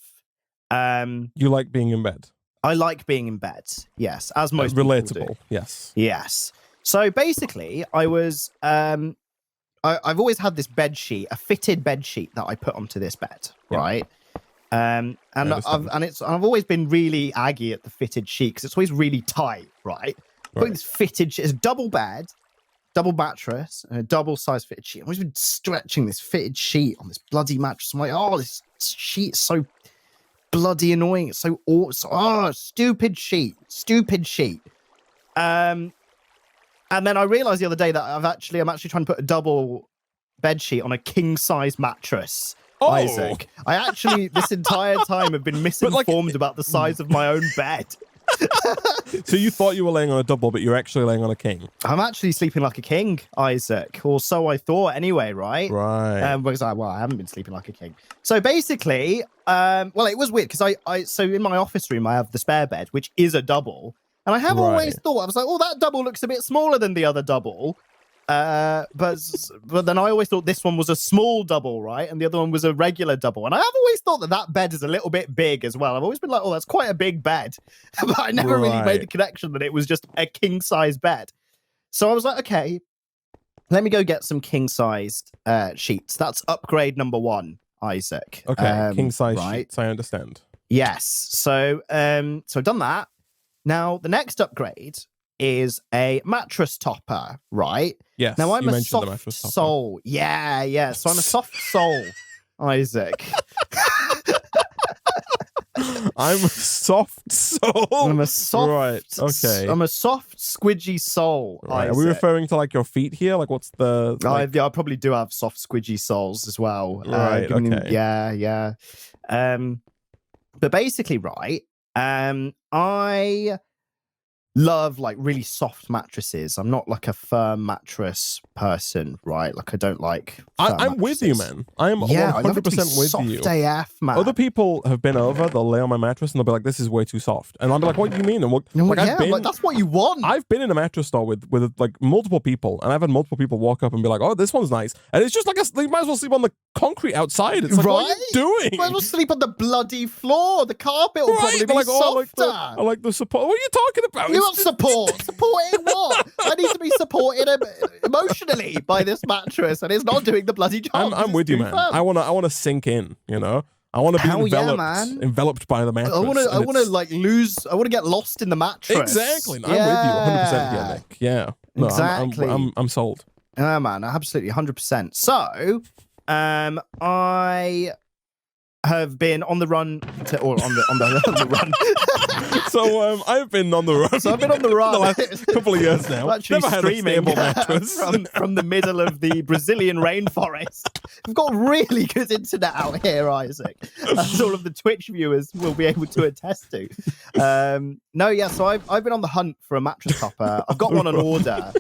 B: You like being in bed.
A: I like being in bed. Yes, as most
B: Relatable.
A: people do.
B: Yes.
A: Yes. So basically, I was I've always had this bed sheet, a fitted bed sheet that I put onto this bed, right? And I've always been really aggy at the fitted sheet because it's always really tight, right? Putting this fitted sheet, it's a double bed, double mattress, and a double size fitted sheet. I've always been stretching this fitted sheet on this bloody mattress. I'm like, oh, this sheet's so bloody annoying. It's so awesome. Oh, stupid sheet. And then I realized the other day that I'm actually trying to put a double bed sheet on a king size mattress.
B: Oh.
A: Isaac, I actually this entire time have been misinformed about the size of my own bed.
B: So you thought you were laying on a double, but you're actually laying on a king.
A: I'm actually sleeping like a king, Isaac, or so I thought anyway, right?
B: Right.
A: Because I haven't been sleeping like a king. So basically, well, it was weird because so in my office room I have the spare bed, which is a double, and I have always thought I was like, oh, that double looks a bit smaller than the other double. But then I always thought this one was a small double, right? And the other one was a regular double. And I have always thought that bed is a little bit big as well. I've always been like, oh, that's quite a big bed. But I never really made the connection that it was just a king-size bed. So I was like, okay, let me go get some king-sized sheets. That's upgrade number 1, Isaac.
B: Okay, king-size sheets, I understand.
A: Yes. So I've done that. Now, the next upgrade is a mattress topper, right?
B: Yes.
A: Now I'm a soft soul. Yeah. So I'm a soft soul, Isaac.
B: I'm a soft soul.
A: I'm a soft.
B: Right. Okay.
A: I'm a soft, squidgy soul.
B: Right. Are we referring to like your feet here? Like, what's the? Like...
A: I probably do have soft, squidgy soles as well.
B: Right. Okay.
A: Yeah. But basically, right. I love like really soft mattresses. I'm not like a firm mattress person, right? Like I don't like.
B: I'm with you, man. I am 100% with
A: soft
B: you.
A: AF, man.
B: Other people have been over. They'll lay on my mattress and they'll be like, "This is way too soft," and I'll be like, "What do you mean?" And
A: like, that's what you want.
B: I've been in a mattress store with like multiple people, and I've had multiple people walk up and be like, "Oh, this one's nice," and it's just like you might as well sleep on the concrete outside. It's like, what are you doing?
A: You might as well sleep on the bloody floor. The carpet will probably be softer.
B: I like the support. What are you talking about?
A: You want support? Supporting what? I need to be supported emotionally by this mattress, and it's not doing the bloody job.
B: I'm with you, man. I wanna sink in. You know, I want to be enveloped by the mattress. I want
A: to get lost in the mattress.
B: Exactly. I'm with you 100% here, Nick. Yeah. No,
A: exactly.
B: I'm sold.
A: Yeah, man. Absolutely 100%. So, I have been on the run on the run.
B: So I've been on the run.
A: So I've been on the run
B: the last couple of years now.
A: Actually
B: Never
A: streaming
B: had a mattress.
A: from the middle of the Brazilian rainforest. We've got really good internet out here, Isaac. As all of the Twitch viewers will be able to attest to. So I've been on the hunt for a mattress topper. I've got one on order.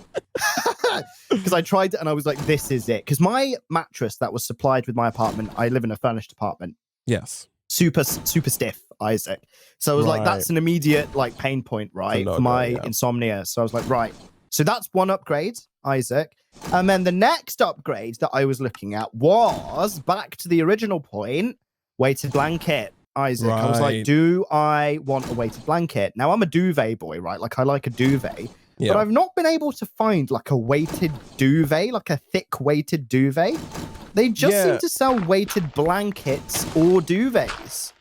A: Because I tried it and I was like, this is it. Because my mattress that was supplied with my apartment, I live in a furnished apartment.
B: Yes.
A: Super stiff, Isaac. So I was like, that's an immediate like pain point, right? For my insomnia. So I was like, right. So that's one upgrade, Isaac. And then the next upgrade that I was looking at was back to the original point, weighted blanket. Isaac. Right. I was like, do I want a weighted blanket? Now I'm a duvet boy, right? Like I like a duvet. Yeah. But I've not been able to find like a weighted duvet, like a thick weighted duvet. They just seem to sell weighted blankets or duvets.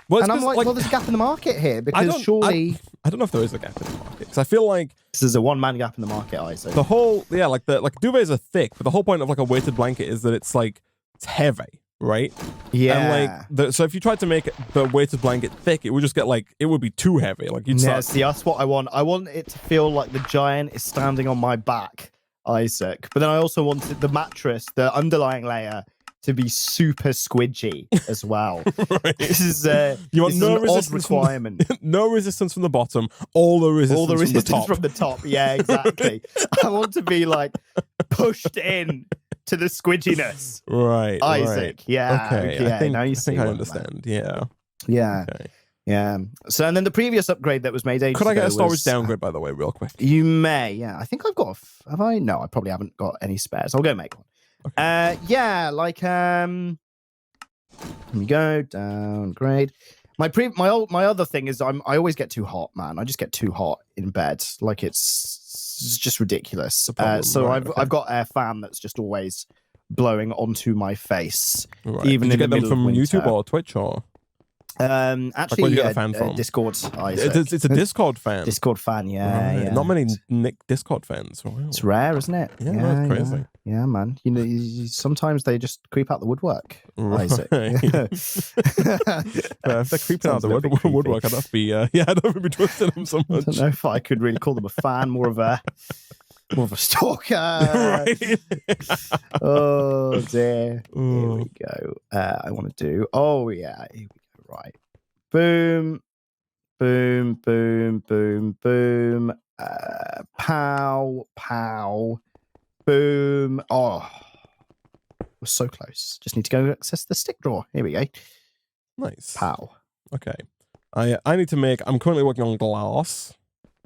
A: Well, and I'm like, well, there's a gap in the market here because surely...
B: I don't know if there is a gap in the market because I feel like...
A: This is a one-man gap in the market, Isaac.
B: The whole... Yeah, like duvets are thick, but the whole point of like a weighted blanket is that it's like... It's heavy. right?
A: Yeah.
B: And like, so if you tried to make the weighted blanket thick, it would just get like, it would be too heavy. Like you'd
A: Yeah,
B: start.
A: see, that's what I want. I want it to feel like the giant is standing on my back, Isaac. But then I also wanted the mattress, the underlying layer, to be super squidgy as well.
B: Right.
A: This is
B: You want
A: this
B: no
A: is an odd
B: resistance
A: requirement.
B: No resistance from the bottom, all the resistance,
A: from the top. Yeah, exactly. I want to be like pushed in to the squidginess.
B: Right,
A: Isaac.
B: right.
A: Yeah.
B: Okay. I think,
A: now you see
B: I
A: what
B: understand. Yeah.
A: Yeah.
B: Okay.
A: Yeah. So, and then the previous upgrade that was made ages
B: Could I get
A: ago
B: a storage
A: was,
B: downgrade, by the way, real quick?
A: You may. Yeah. I think I've got. Have I? No, I probably haven't got any spares. I'll go make one.
B: Okay.
A: Yeah. Like Here we go. Downgrade. My other thing is I always get too hot, man. I just get too hot in bed. Like it's just ridiculous.
B: Problem,
A: so
B: right,
A: I've got a fan that's just always blowing onto my face.
B: Right.
A: Even
B: Did you
A: in
B: get
A: the
B: them
A: middle
B: from
A: of winter.
B: YouTube or Twitch or?
A: Actually,
B: where'd you get the fan from?
A: Discord. Isaac.
B: It's a Discord fan.
A: Discord fan, yeah,
B: Right.
A: yeah.
B: Not many Nick Discord fans. Wow.
A: It's rare, isn't it?
B: Yeah, that's crazy.
A: Yeah, man. You know, sometimes they just creep out the woodwork.
B: Right.
A: Isaac.
B: If they're creeping out
A: Sounds a
B: the
A: bit creepy.
B: woodwork, I'd have to be I don't have to be trusting them so
A: I
B: much.
A: don't know if I could really call them a fan, more of a stalker.
B: Right.
A: Oh dear. Here
B: Ooh.
A: we go. I want to do. Oh yeah. Here we go. Right. Boom. Boom. Boom. Boom. Boom. Pow. Pow. Boom. Oh. We're so close. Just need to go access the stick drawer. Here we go.
B: Nice.
A: Pow.
B: Okay. I need to make. I'm currently working on glass.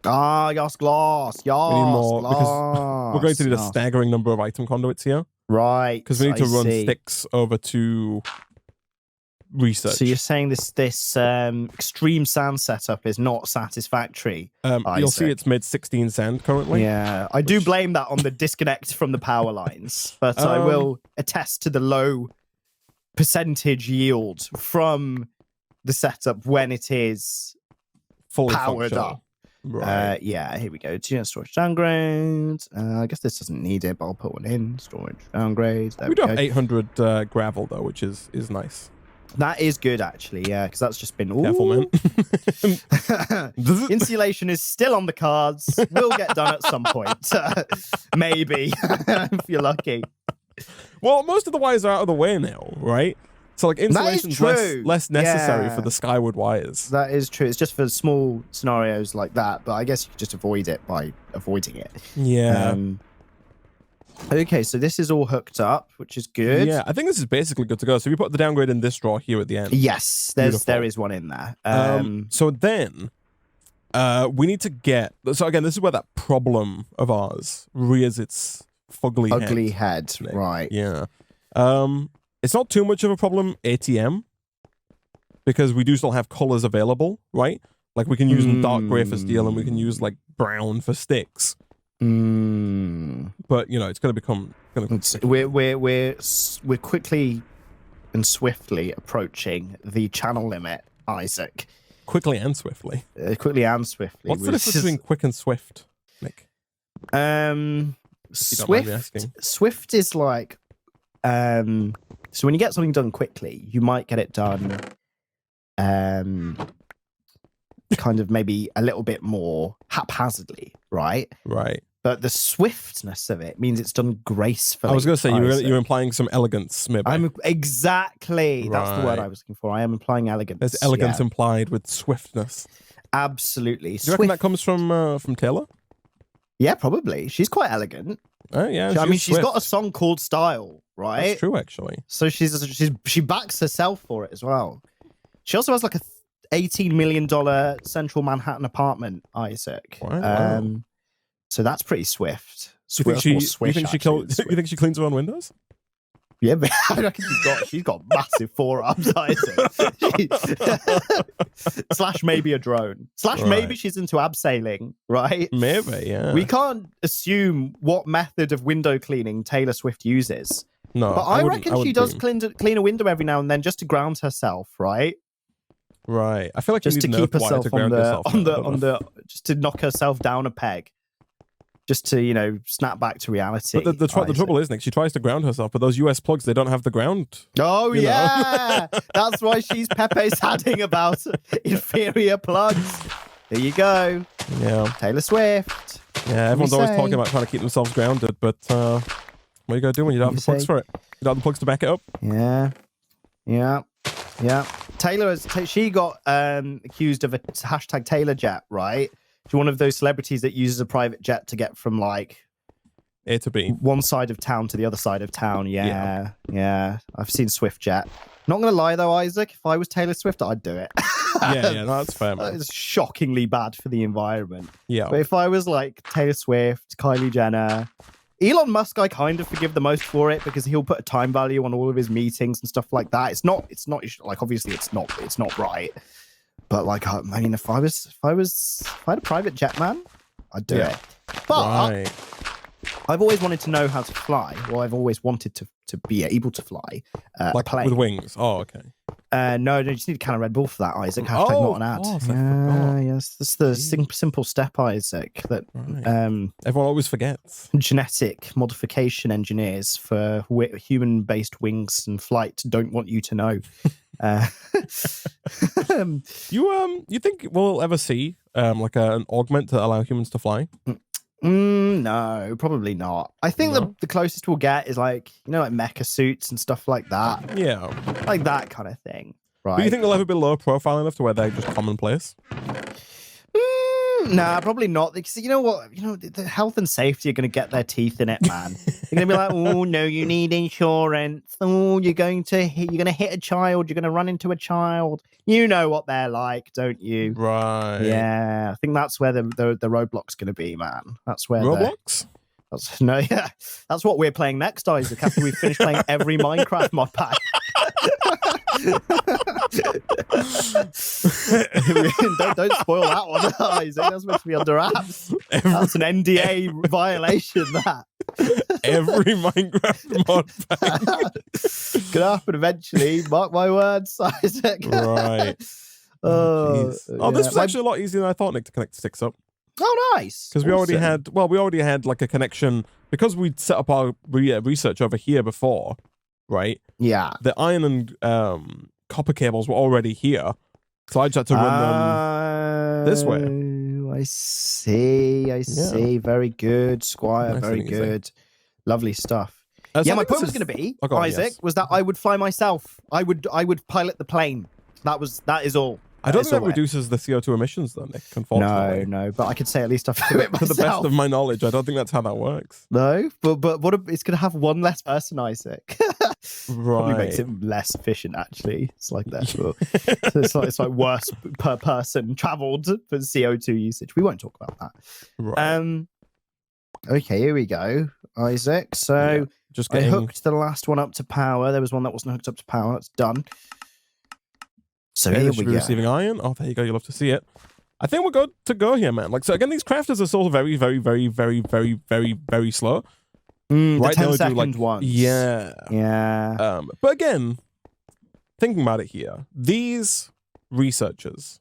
A: Ah, yes, glass. Yes,
B: We need more
A: glass.
B: because we're going to need a
A: yes.
B: staggering number of item conduits here
A: Right.
B: because we need to
A: I
B: run
A: see.
B: sticks over to research.
A: So you're saying this extreme sand setup is not satisfactory?
B: You'll see it's mid 16 sand currently.
A: Yeah, I do blame that on the disconnect from the power lines, but I will attest to the low percentage yield from the setup when it is
B: Fully
A: powered
B: functional.
A: up.
B: Right.
A: Yeah, here we go. Storage downgrade. I guess this doesn't need it, but I'll put one in. Storage downgrade. There
B: We do
A: go.
B: have 800 gravel though, which is nice.
A: That is good, actually. Yeah, because that's just been.
B: Careful, man.
A: Insulation is still on the cards. Will get done at some point. Maybe, if you're lucky.
B: Well, most of the wires are out of the way now, right? So like insulation's
A: true.
B: less necessary
A: Yeah.
B: for the skyward wires.
A: That is true. It's just for small scenarios like that, but I guess you could just avoid it by avoiding it.
B: Yeah.
A: Okay, so this is all hooked up, which is good.
B: Yeah, I think this is basically good to go. So we put the downgrade in this drawer here at the end.
A: Yes,
B: Beautiful.
A: there is one in there.
B: So then we need to get. So again, this is where that problem of ours rears its
A: ugly head.
B: Nick.
A: Right.
B: Yeah. It's not too much of a problem ATM because we do still have colors available, right? Like we can use dark gray for steel and we can use like brown for sticks. But you know, it's going to become.
A: We're quickly and swiftly approaching the channel limit, Isaac.
B: Quickly and swiftly.
A: Quickly and swiftly.
B: What's the difference between quick and swift, Nick? If you don't mind me asking.
A: Swift is like so when you get something done quickly, you might get it done kind of maybe a little bit more haphazardly, right?
B: Right.
A: But the swiftness of it means it's done gracefully.
B: I was going to say
A: Isaac.
B: you're implying some elegance, maybe.
A: Exactly. That's the word I was looking for. I am implying elegance.
B: There's elegance
A: yeah.
B: implied with swiftness.
A: Absolutely.
B: Do you reckon that comes from Taylor?
A: Yeah, probably. She's quite elegant.
B: Yeah.
A: I mean, she's
B: swift.
A: got a song called Style, right?
B: That's true, actually.
A: So she backs herself for it as well. She also has like a $18 million central Manhattan apartment, Isaac.
B: Wow.
A: So that's pretty swift.
B: You think she cleans her own windows?
A: Yeah, but I reckon she's got massive forearms, Isaac. Slash maybe a drone. Slash maybe she's into abseiling, right?
B: Maybe, yeah.
A: We can't assume what method of window cleaning Taylor Swift uses.
B: No,
A: but I reckon she does clean a window every now and then just to ground herself, right?
B: Right. I feel like
A: just to keep herself on the just to knock herself down a peg. just to, you know, snap back to reality.
B: But the trouble is, Nick, she tries to ground herself, but those US plugs, they don't have the ground.
A: Oh, yeah. That's why she's Pepe sadding about inferior plugs. There you go.
B: Yeah.
A: Taylor Swift.
B: Yeah, everyone's always talking about trying to keep themselves grounded, but what are you going to do when you don't have the plugs for it? You don't have the plugs to back it up?
A: Yeah. Taylor, she got accused of a hashtag Taylor jet, right? She's one of those celebrities that uses a private jet to get from like
B: A to B,
A: one side of town to the other side of town. Yeah. I've seen Swift jet. Not gonna lie though, Isaac, if I was Taylor Swift, I'd do it.
B: yeah, no, that's fair, man.
A: It's shockingly bad for the environment.
B: Yeah.
A: But if I was like Taylor Swift, Kylie Jenner, Elon Musk, I kind of forgive the most for it because he'll put a time value on all of his meetings and stuff like that. It's not like, obviously it's not right. But like, I mean, if I had a private jet, man, I'd do it. But I've always wanted to know how to fly. Well, I've always wanted to be able to fly
B: like
A: a plane
B: with wings. Oh, okay.
A: No, you just need a can of Red Bull for that, Isaac. Hashtag not an ad. Yes, that's the simple step, Isaac. That
B: everyone always forgets.
A: Genetic modification engineers for human-based wings and flight don't want you to know.
B: You think we'll ever see like an augment to allow humans to fly?
A: No, probably not. I think the closest we'll get is like, you know, like mecha suits and stuff like that.
B: Yeah.
A: Like that kind of thing. Right.
B: Do you think they'll ever be low profile enough to where they're just commonplace?
A: Nah, probably not. Because you know what? You know, the health and safety are going to get their teeth in it, man. They're going to be like, oh no, you need insurance. Oh, you're going to hit a child. You're going to run into a child. You know what they're like, don't you?
B: Right.
A: Yeah, I think that's where the roadblock's going to be, man. That's where
B: Roblox.
A: That's what we're playing next, Isaac. After we've finished playing every Minecraft mod pack. don't spoil that one, Isaac. That's meant to be under wraps. That's an NDA violation. That
B: every Minecraft mod pack
A: gonna happen eventually. Mark my words, Isaac.
B: Right. This was actually a lot easier than I thought, Nick, to connect sticks up.
A: Oh, nice.
B: Because we already had like a connection because we'd set up our research over here before, right?
A: Yeah.
B: The iron and copper cables were already here, so I just had to run them this way.
A: I see. Very good, Squire.
B: Nice
A: very good.
B: Easy.
A: Lovely stuff.
B: So
A: my point was going to be, Isaac,
B: yes.
A: was that I would fly myself. I would pilot the plane. That is all.
B: I don't think that reduces the CO2 emissions, though, Nick, unfortunately.
A: No, but I could say at least I flew it myself.
B: To the best of my knowledge, I don't think that's how that works.
A: No, but it's going to have one less person, Isaac. Probably makes it less efficient, actually. It's like that. So it's like worse per person traveled for CO2 usage. We won't talk about that.
B: Right.
A: Okay, here we go, Isaac. So
B: just
A: I hooked the last one up to power. There was one that wasn't hooked up to power. That's done. So here we go.
B: Receiving iron. Oh, there you go. You'll love to see it. I think we're good to go here, man. Like, so again, these crafters are still very, very, very, very, very, very, very slow.
A: The 10-second ones.
B: Yeah. But again, thinking about it here, these researchers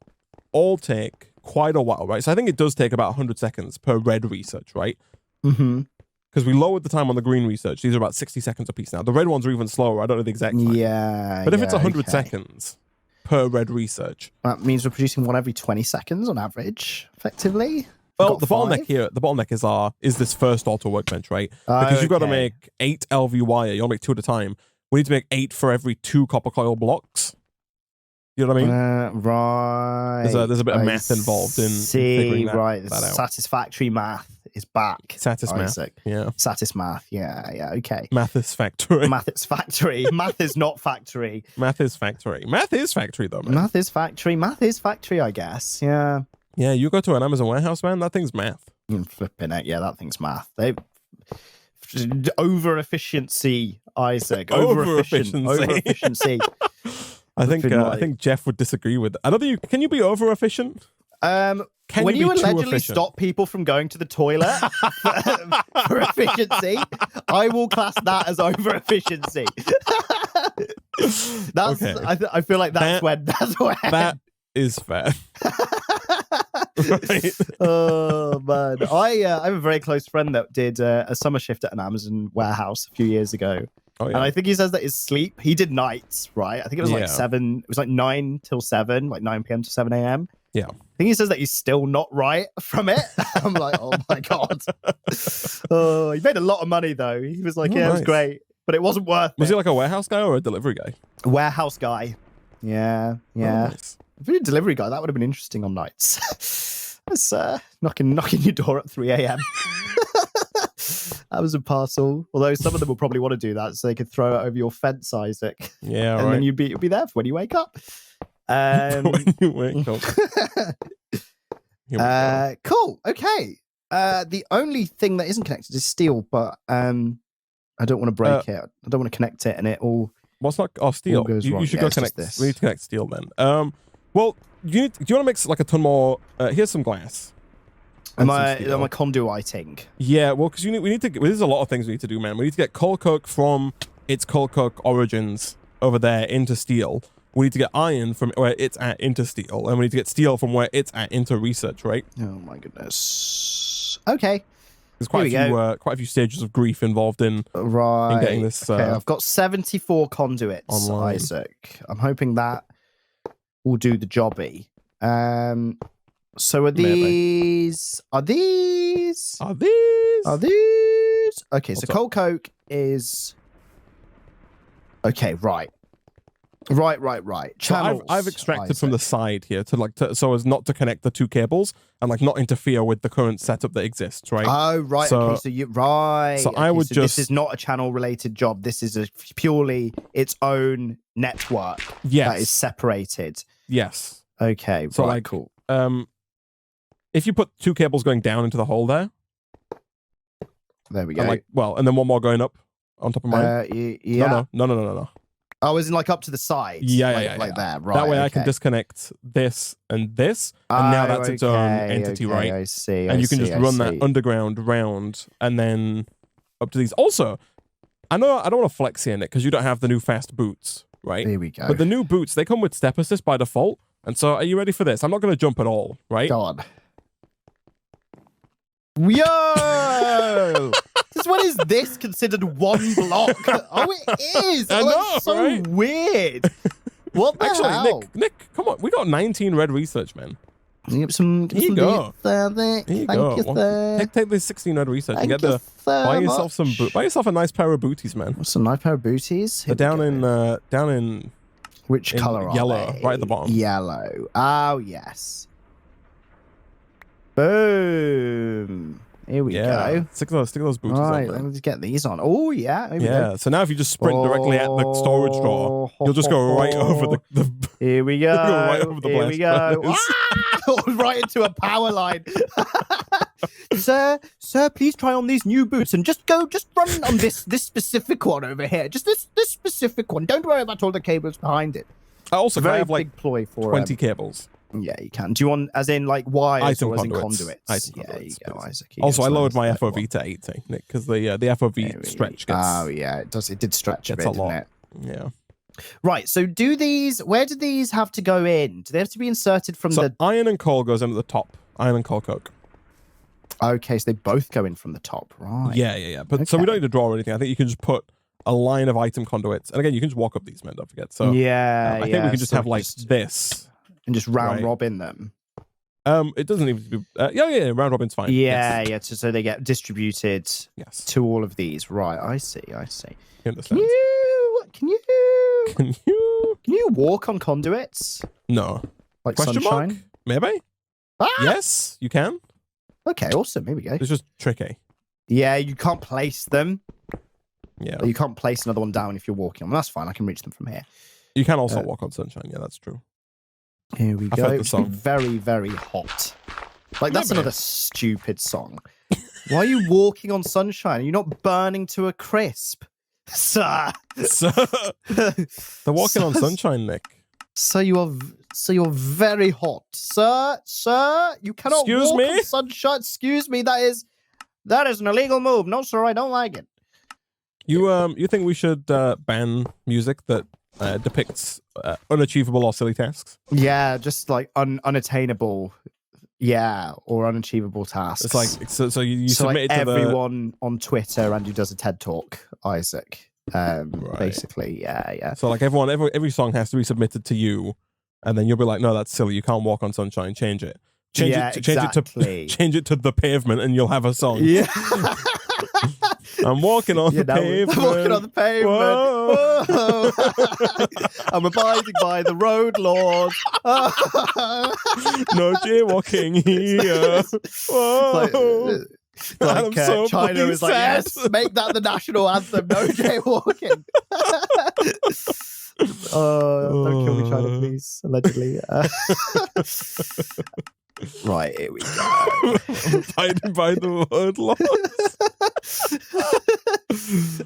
B: all take quite a while, right? So I think it does take about 100 seconds per red research, right?
A: Mm-hmm.
B: Because we lowered the time on the green research. These are about 60 seconds a piece now. The red ones are even slower. I don't know the exact time.
A: Yeah.
B: But if it's 100 seconds per red research,
A: that means we're producing one every 20 seconds on average, effectively.
B: Well, the bottleneck is this first auto workbench, right? Because you've got to make 8 LV wire. You only make 2 at a time. We need to make 8 for every 2 copper coil blocks. You know what I mean?
A: Right.
B: There's a bit of math involved in figuring that out.
A: Satisfactory math is back.
B: Satismath. Yeah.
A: Satismath. Yeah. Okay.
B: Math is factory.
A: Math is factory. Math is not factory.
B: Math is factory. Math is factory, though, man.
A: Math is factory. Math is factory, I guess. Yeah.
B: Yeah, you go to an Amazon warehouse, man, that thing's math.
A: Flipping it. Yeah, that thing's math. Over efficiency, Isaac. Over efficiency.
B: I think Jeff would disagree with that. I don't think can you be over efficient?
A: When you allegedly stop people from going to the toilet for efficiency, I will class that as over efficiency. I feel like that's when
B: that is fair. Right.
A: Oh man, I have a very close friend that did a summer shift at an Amazon warehouse a few years ago,
B: Oh
A: and
B: yeah.
A: I think he says that his sleep. He did nights, right? I think it was like
B: Yeah.
A: 7. It was like 9 till 7, like 9 p.m. to 7 a.m.
B: Yeah.
A: I think he says that he's still not right from it. I'm like, oh my god. Oh, he made a lot of money though. He was like,
B: Oh,
A: yeah, it was
B: nice.
A: great, but it wasn't worth
B: Was
A: it.
B: he like a warehouse guy or a delivery guy?
A: Warehouse guy. Yeah, yeah.
B: Oh, nice.
A: If you're a delivery guy, that would have been interesting on nights. It's knocking your door at 3 a.m. That was a parcel. Although some of them will probably want to do that so they could throw it over your fence, Isaac.
B: Yeah,
A: And
B: right.
A: then you'll be there for when you wake up.
B: When you wake up. Here we go.
A: Cool. Okay. The only thing that isn't connected is steel, but I don't want to break it. I don't want to connect it, and it all.
B: What's not? Oh, steel.
A: goes
B: You
A: wrong.
B: should
A: Yeah,
B: go
A: it's just
B: connect.
A: this.
B: We need to connect steel then. Well, do you want to mix like a ton more? Here's some glass.
A: Am
B: and
A: I
B: some steel.
A: conduiting?
B: Yeah, well, because we need to. There's a lot of things we need to do, man. We need to get coal coke from its coal coke origins over there into steel. We need to get iron from where it's at into steel, and we need to get steel from where it's at into research, right?
A: Oh my goodness. Okay.
B: There's quite a few stages of grief involved in
A: Right.
B: getting this.
A: Okay, I've got 74 conduits,
B: online.
A: Isaac. I'm hoping that will do the jobby. So are
B: Maybe.
A: these? Are these?
B: Are these?
A: Are these? Okay,
B: What's
A: so coal coke is. Okay, right. Right.
B: So
A: Channels.
B: I've extracted from the
A: Isaac.
B: side here so as not to connect the two cables and like not interfere with the current setup that exists, right?
A: Oh, right.
B: So-
A: okay, so you right.
B: so
A: okay,
B: I would
A: so
B: just-
A: This is not a channel-related job. This is a purely its own network
B: Yes.
A: that is separated.
B: Yes.
A: Okay,
B: So,
A: right,
B: like,
A: cool.
B: If you put two cables going down into the hole there,
A: There we go.
B: and then one more going up on top of mine.
A: Yeah.
B: No.
A: Oh, as in like up to the side.
B: Yeah,
A: like that. Right.
B: That way I
A: okay.
B: can disconnect this and this, and now that's its own
A: okay,
B: entity,
A: okay,
B: right?
A: I see.
B: And
A: I
B: you can
A: see,
B: just
A: I
B: run that
A: see.
B: underground round and then up to these. Also, I know I don't want to flex here, Nick, because you don't have the new fast boots, right?
A: Here we go.
B: But the new boots, they come with step assist by default. And so are you ready for this? I'm not going to jump at all, right?
A: Go on. Yo! Since when is this considered one block? Oh, it is.
B: I
A: Oh,
B: know,
A: that's so
B: right?
A: weird. What the
B: Actually,
A: hell?
B: Nick, come on. We got 19 red research, man.
A: Give some,
B: Here you go.
A: There.
B: Here you
A: Thank
B: go.
A: you, sir.
B: Take this 16 red research and
A: Thank
B: get
A: you
B: the
A: so
B: buy yourself some
A: much.
B: buy yourself a nice pair of booties, man.
A: What's a nice pair of booties?
B: They're down in
A: Which
B: in
A: color are
B: yellow,
A: they?
B: right at the bottom.
A: Yellow. Oh, yes. Boom. Here we go.
B: Stick those booties
A: Right,
B: on there.
A: let's get these on. Oh, yeah. Here we go.
B: Yeah. So now if you just sprint directly at the storage drawer, you'll just go right over the
A: Here we go.
B: Right over the
A: Here we go.
B: blast
A: Ah! Right into a power line. Sir, please try on these new boots and just run on this specific one over here. Just this specific one. Don't worry about all the cables behind it.
B: I also
A: Very
B: have like
A: big ploy for
B: 20 cables.
A: Yeah, you can. Do you want as in like wires
B: Item
A: or as in
B: conduits.
A: conduits?
B: Item
A: Yeah,
B: conduits,
A: you go,
B: please.
A: Isaac. You
B: Also,
A: get
B: I lowered
A: some
B: my
A: of that
B: FOV
A: one.
B: to 80, Nick, because the FOV stretch gets
A: Oh yeah, it does. It did stretch
B: gets
A: a
B: a
A: bit,
B: lot.
A: didn't it?
B: Yeah.
A: Right. So where do these have to go in? Do they have to be inserted from
B: So
A: the?
B: iron and coal goes in at the top. Iron and coal coke.
A: Okay, so they both go in from the top, right?
B: Yeah. But so we don't need to draw or anything. I think you can just put a line of item conduits, and again, you can just walk up these, man. Don't forget. So
A: yeah,
B: I think we can just
A: so
B: have like this.
A: and just round
B: Right.
A: robin them.
B: It doesn't even be. Yeah. Round robin's fine.
A: Yeah,
B: Yes.
A: yeah. So they get distributed
B: Yes.
A: to all of these. Right. I see.
B: You
A: Can
B: understand?
A: you
B: Can you?
A: walk on conduits
B: No.
A: like
B: Question
A: sunshine?
B: mark? Maybe.
A: Ah!
B: Yes, you can.
A: Okay, awesome. Here we go.
B: It's just tricky.
A: Yeah, you can't place them.
B: Yeah.
A: You can't place another one down if you're walking on them. That's fine. I can reach them from here.
B: You can also walk on sunshine. Yeah, that's true.
A: Here we
B: I've
A: go.
B: heard the
A: It's been
B: song.
A: very, very hot. Like, that's
B: Maybe.
A: another stupid song. Why are you walking on sunshine? You're not burning to a crisp. Sir.
B: So they're walking on sunshine, Nick.
A: So you're very hot. Sir, you cannot
B: Excuse
A: walk
B: me?
A: on sunshine. Excuse me, that is an illegal move. No, sir, I don't like it.
B: You think we should ban music that depicts unachievable or silly tasks?
A: Yeah, just like unattainable Yeah, or unachievable tasks.
B: It's like so you
A: So
B: submit
A: like
B: it to
A: everyone on Twitter and who does a TED talk, Isaac. Basically, yeah.
B: So like every song has to be submitted to you, and then you'll be like, no, that's silly. You can't walk on sunshine. Change it. Change it to the pavement, and you'll have a song.
A: Yeah.
B: I'm walking on the pavement.
A: I'm walking on the pavement. Whoa. I'm abiding by the road laws.
B: No jaywalking here. Whoa.
A: Like
B: so
A: China is like,
B: sad.
A: yes, make that the national anthem. No jaywalking. Don't kill me, China, please. Allegedly. Right, here we go.
B: Abiding by the word laws.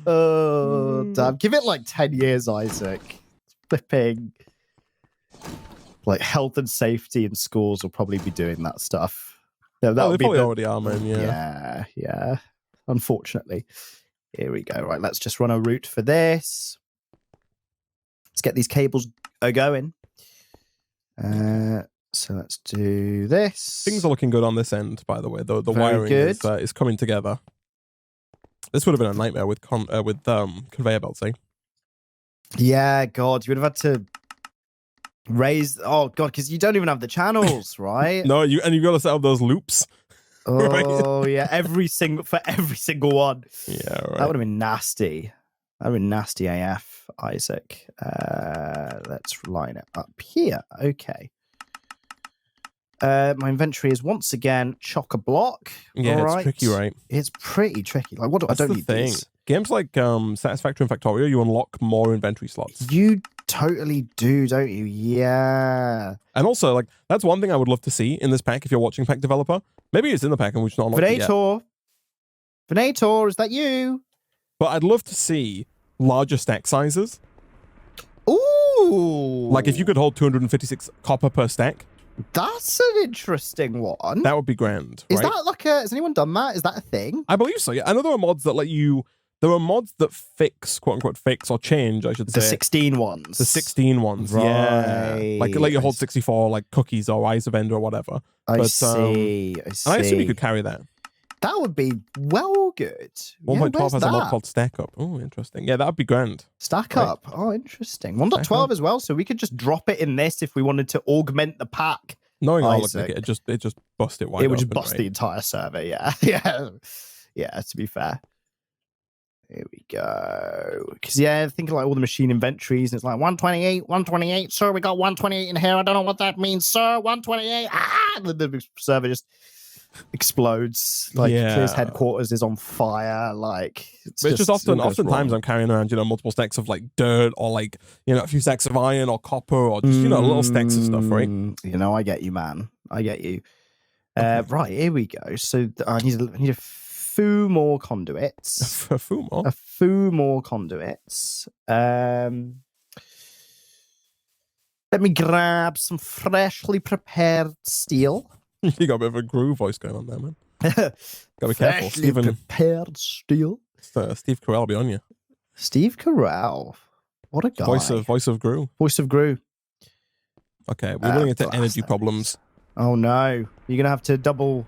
A: Oh, damn. Give it like 10 years, Isaac. Flipping. Like health and safety in schools will probably be doing that stuff. No, that
B: They
A: would be
B: probably already are, man.
A: Yeah. Unfortunately. Here we go. Right, let's just run a route for this. Let's get these cables going. So let's do this.
B: Things are looking good on this end, by the way. The
A: Very
B: wiring
A: good.
B: is coming together. This would have been a nightmare with conveyor belts, eh?
A: Yeah, God, you would have had to raise. Oh God, because you don't even have the channels, right?
B: No, you've got to set up those loops.
A: Oh yeah, every single one.
B: Yeah, right.
A: That would have been nasty. That would have been nasty AF, Isaac. Let's line it up here. Okay. My inventory is once again chock-a-block.
B: Yeah,
A: All
B: it's
A: right.
B: tricky, right?
A: It's pretty tricky. Like, what do
B: That's
A: I don't
B: the
A: need
B: thing.
A: these.
B: Games like Satisfactory and Factorio, you unlock more inventory slots.
A: You totally do, don't you? Yeah.
B: And also, like, that's one thing I would love to see in this pack if you're watching Pack Developer. Maybe it's in the pack and we've just not unlocked it yet.
A: Venator, is that you?
B: But I'd love to see larger stack sizes.
A: Ooh.
B: Like, if you could hold 256 copper per stack.
A: That's an interesting one.
B: That would be grand.
A: Is
B: right?
A: that like has anyone done that? Is that a thing?
B: I believe so, yeah. I know there are mods that let you... There are mods that fix, quote-unquote, fix or change, I should say.
A: The 16 ones.
B: The 16 ones,
A: Right.
B: yeah. Like, let you hold 64, like, cookies or Eyes of Ender or whatever.
A: I see.
B: And I assume you could carry that.
A: That would be well good.
B: 1.12 has a mod
A: that?
B: called Stack Up. Oh, interesting. Yeah, that would be grand.
A: Stack
B: Right.
A: up. Oh, interesting. 1.12 as well, so we could just drop it in this if we wanted to augment the pack.
B: Knowing how I look
A: Isaac.
B: like it just bust it wide
A: It would just
B: open,
A: bust
B: right?
A: the entire server, yeah. Yeah, to be fair. Here we go. Because, yeah, thinking like all the machine inventories, and it's like 128, sir, we got 128 in here. I don't know what that means, sir. 128. Ah! The server just explodes. Like, his headquarters is on fire. Like,
B: But it's just oftentimes I'm carrying around, multiple stacks of like dirt or like, a few stacks of iron or copper or just, little stacks of stuff, right?
A: I get you, man. I get you. Right, here we go. So I need a few more conduits.
B: A few more?
A: A few more conduits. Let me grab some freshly prepared steel.
B: You got a bit of a groove voice going on there, man. Gotta be careful.
A: Freshly prepared steel.
B: Steve Carell will be on you.
A: Steve Carell. What a guy.
B: Voice of Gru.
A: Voice of Gru.
B: Okay, we're running into energy problems.
A: Oh no. You're gonna have to double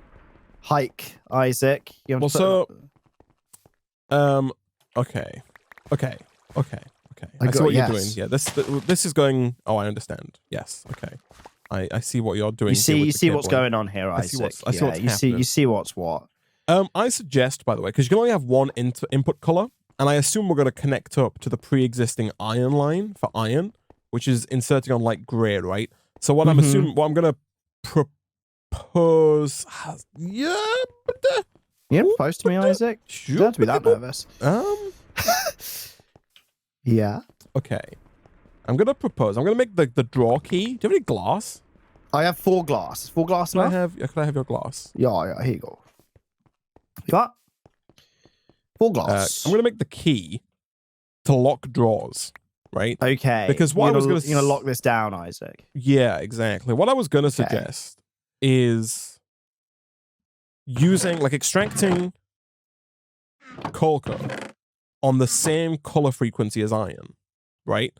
A: hike, Isaac. You have to
B: okay. I see what you're doing. Yeah, this is going. Oh, I understand. Yes. Okay. I see what you're doing.
A: You see what's going on here, Isaac.
B: I see what's happening.
A: You see what's what.
B: I suggest, by the way, because you can only have one input color, and I assume we're going to connect up to the pre-existing iron line for iron, which is inserting on like gray, right? So what I'm assuming, what I'm going to propose,
A: propose to me, Isaac. You don't have to be that nervous. Yeah.
B: Okay. I'm going to propose. I'm going to make the draw key. Do you have any glass?
A: I have 4 glass. 4 glass now?
B: Can I have your glass?
A: Yeah, here you go. You got 4 glass.
B: I'm going to make the key to lock drawers, right?
A: Okay.
B: Because what I was going to...
A: You're going to lock this down, Isaac.
B: Yeah, exactly. What I was going to suggest is using, like, extracting coal coke on the same color frequency as iron, right?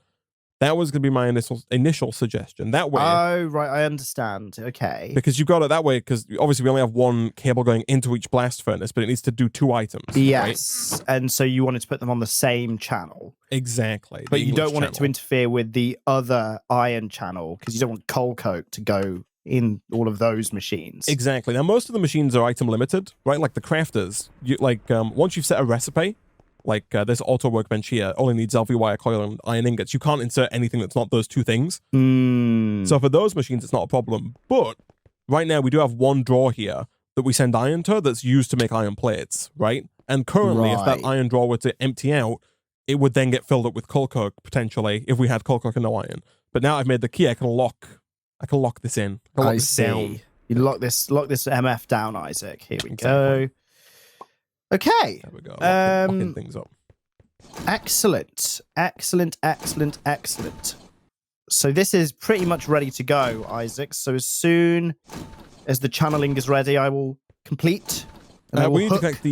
B: That was going to be my initial suggestion. That way,
A: Oh, right, I understand. Okay.
B: because you've got it that way, because obviously we only have one cable going into each blast furnace, but it needs to do 2 items.
A: Yes,
B: Right?
A: and so you wanted to put them on the same channel.
B: Exactly.
A: But
B: the
A: you don't
B: English
A: want it to
B: channel.
A: interfere with the other iron channel, because you don't want coal coke to go in all of those machines.
B: Exactly. Now, most of the machines are item limited, right? Like the crafters, once you've set a recipe, like this auto workbench here only needs LV wire coil and iron ingots. You can't insert anything that's not those 2 things. So for those machines, it's not a problem. But right now, we do have one drawer here that we send iron to that's used to make iron plates, right? And currently, if that
A: Right.
B: iron drawer were to empty out, it would then get filled up with coal coke, potentially, if we had coal coke and no iron. But now I've made the key, I can lock this in. I can lock
A: I
B: this
A: see.
B: down.
A: You lock this MF down, Isaac. Here we
B: Exactly.
A: go. Okay.
B: There we go. Locking
A: Um,
B: things up.
A: Excellent. Excellent, excellent, excellent. So this is pretty much ready to go, Isaac. So as soon as the channeling is ready, I will complete. And I will
B: We need to
A: hook.
B: connect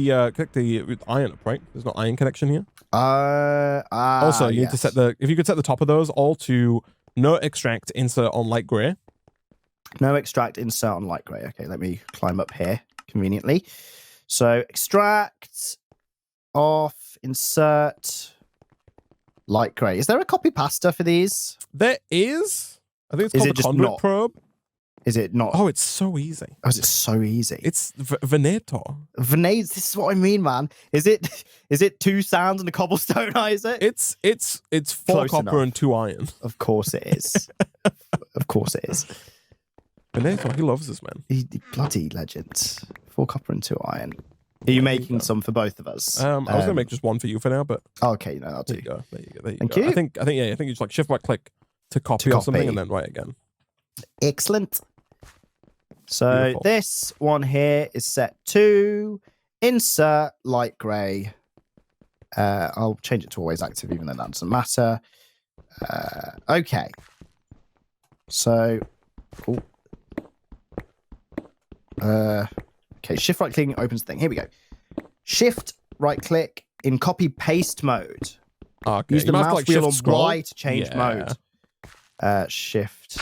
B: the iron up, right? There's no iron connection here.
A: Also,
B: You need to set if you could set the top of those all to no extract, insert on light gray.
A: No extract, insert on light grey. Okay, let me climb up here conveniently. So extract, off, insert, light grey. Is there a copy pasta for these?
B: There is. I think it's
A: Is
B: called
A: it
B: the
A: just
B: conduit
A: not?
B: probe.
A: Is it not?
B: Oh, it's so easy.
A: Oh, is it so easy?
B: It's Veneto.
A: Venades, this is what I mean, man. Is it 2 sands and a cobblestone, Isaac?
B: It's 4
A: Close
B: copper
A: enough.
B: and 2 iron.
A: Of course it is. Of course it is.
B: Veneto, he loves this man.
A: He bloody legend. 4 copper and 2 iron. Are you making some for both of us?
B: I was gonna make just one for you for now, but
A: Okay, no, I'll
B: there
A: do.
B: you go. There you go. There you
A: Thank
B: go.
A: you.
B: I think you just like shift right click to copy or something
A: copy.
B: and then write again.
A: Excellent. So
B: Beautiful.
A: this one here is set to insert light grey. I'll change it to always active, even though that doesn't matter. Okay. So, okay. Shift right clicking opens the thing. Here we go. Shift right click in copy paste mode.
B: Okay.
A: Use the
B: You might have to,
A: mouse wheel
B: shift
A: on
B: scroll.
A: Y to change
B: Yeah.
A: mode. Shift.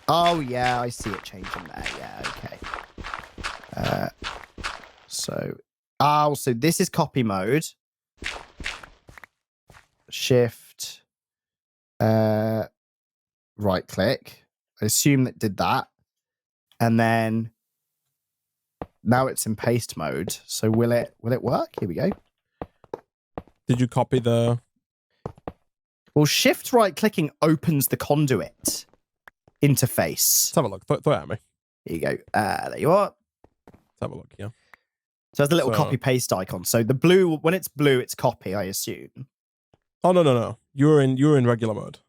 A: Oh yeah, I see it changing there. Yeah, okay. So this is copy mode. Shift. Right click. I assume that did that, and then now it's in paste mode. So will it work? Here we go.
B: Did you copy the?
A: Well, shift right clicking opens the conduit interface.
B: Let's have a look. Throw it at me.
A: Here you go. There you are.
B: Let's have a look. Yeah.
A: So there's the little
B: So-
A: copy paste icon. So the blue, when it's blue, it's copy, I assume.
B: Oh no. You were in regular mode.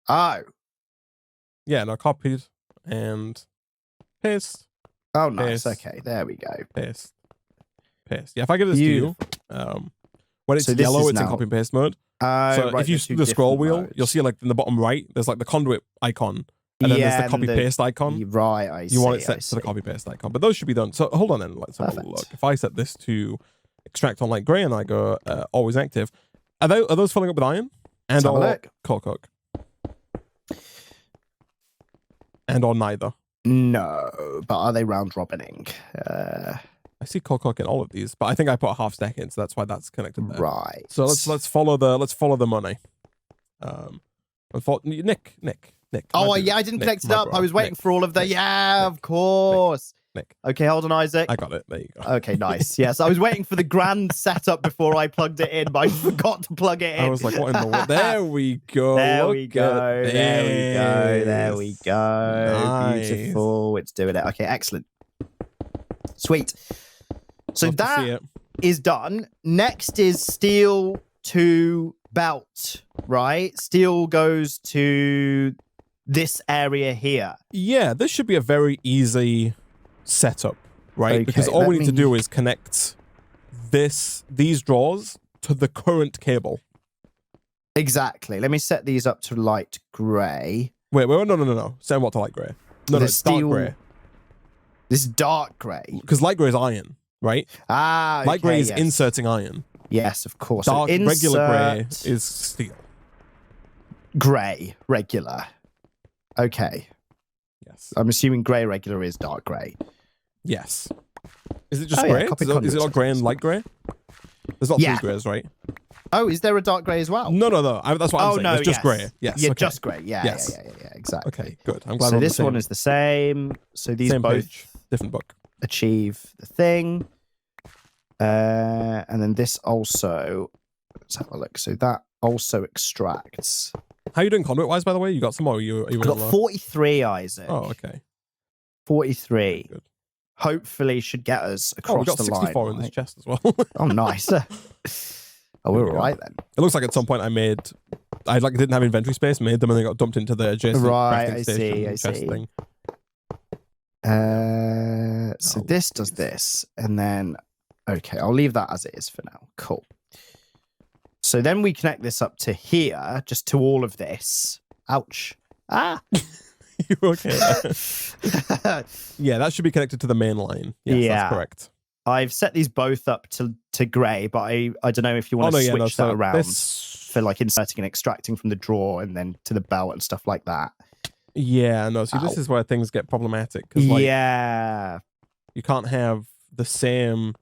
A: Oh.
B: Yeah. No, copied and paste,
A: Oh, nice.
B: Paste.
A: Okay, there we go.
B: paste. Yeah. If I give this to you, when it's
A: So this
B: yellow,
A: is
B: it's in
A: now-
B: copy paste mode. So
A: Right,
B: if you
A: they're two
B: do the scroll
A: different
B: wheel,
A: modes.
B: you'll see like in the bottom right, there's like the conduit icon, and then there's the
A: and
B: copy paste icon.
A: Right, I see.
B: You want it
A: I
B: set to
A: see.
B: the copy paste icon, but those should be done. So hold on then, let's have a
A: Perfect.
B: look. If I set this to extract on light grey and I go always active, are those filling up with iron and
A: have a
B: or
A: look.
B: coal coke and or neither?
A: No, but are they round robining?
B: I see coal coke in all of these, but I think I put a half stack in, so that's why that's connected there.
A: Right.
B: So let's follow the money. Nick.
A: Oh,
B: my
A: yeah, I
B: dude.
A: didn't
B: Nick,
A: connect it
B: my
A: up.
B: bro.
A: I was waiting
B: Nick,
A: for all of the.
B: Nick,
A: Yeah,
B: Nick,
A: of course.
B: Nick.
A: Okay, hold on, Isaac.
B: I got it. There you go.
A: Okay, nice. Yes, I was waiting for the grand setup before I plugged it in, but I forgot to plug it in.
B: I was like, what in the world? There we go.
A: There
B: Look
A: we go.
B: at
A: There we go. There we
B: this.
A: go.
B: Nice.
A: Beautiful. It's doing it. Okay, excellent. Sweet. So
B: Love to see
A: that
B: it.
A: is done. Next is steel to belt, right? Steel goes to this area here.
B: Yeah, this should be a very easy setup, right?
A: Okay,
B: Because all
A: let
B: we need to
A: me-
B: do is connect these drawers to the current cable.
A: Exactly. Let me set these up to light grey.
B: Wait, no. Send what to light grey? No,
A: The
B: it's dark
A: steel-
B: grey.
A: This is dark grey.
B: Because light grey is iron, right?
A: Ah,
B: Light grey
A: okay,
B: is
A: yes.
B: inserting iron.
A: Yes, of course. So
B: Dark regular grey
A: insert-
B: is steel.
A: Grey, regular. Okay.
B: Yes.
A: I'm assuming grey regular is dark grey.
B: Yes. Is it just
A: Oh, yeah,
B: grey?
A: copy
B: Is it
A: conduits,
B: not grey and light grey? There's not
A: Yeah.
B: 3 greys, right?
A: Oh, is there a dark grey as well?
B: No. That's what I'm saying.
A: No,
B: It's just
A: yes.
B: grey. Yes.
A: Yeah,
B: okay.
A: just grey. Yeah,
B: Yes.
A: yeah, exactly.
B: Okay, good. I'm glad
A: So
B: we're on the
A: this one
B: same-
A: is the same. So these
B: same
A: both
B: page, different book.
A: achieve the thing. And then this also, let's have a look. So that also extracts.
B: How are you doing conduit-wise, by the way? You got some more? Are you
A: I've got 43, Isaac.
B: Oh, okay.
A: 43.
B: Good.
A: Hopefully should get us across
B: Oh, we got
A: the
B: 64
A: line.
B: in this
A: Right?
B: chest as well.
A: Oh, nice. Oh, we're
B: There we
A: all
B: go.
A: right then.
B: It looks like at some point I didn't have inventory space, made them, and they got dumped into the adjacent
A: Right,
B: crafting
A: I
B: station
A: see, I
B: chest
A: see.
B: thing.
A: So
B: Oh,
A: this does
B: please.
A: this, and then okay, I'll leave that as it is for now. Cool. So then we connect this up to here, just to all of this. Ouch. Ah.
B: You okay? Yeah, that should be connected to the main line. Yes,
A: Yeah.
B: that's correct.
A: I've set these both up to grey, but I don't know if you want to switch that around for like inserting and extracting from the drawer and then to the belt and stuff like that.
B: Yeah, no. See, this
A: Ow.
B: is where things get problematic because like
A: Yeah.
B: you can't have the same.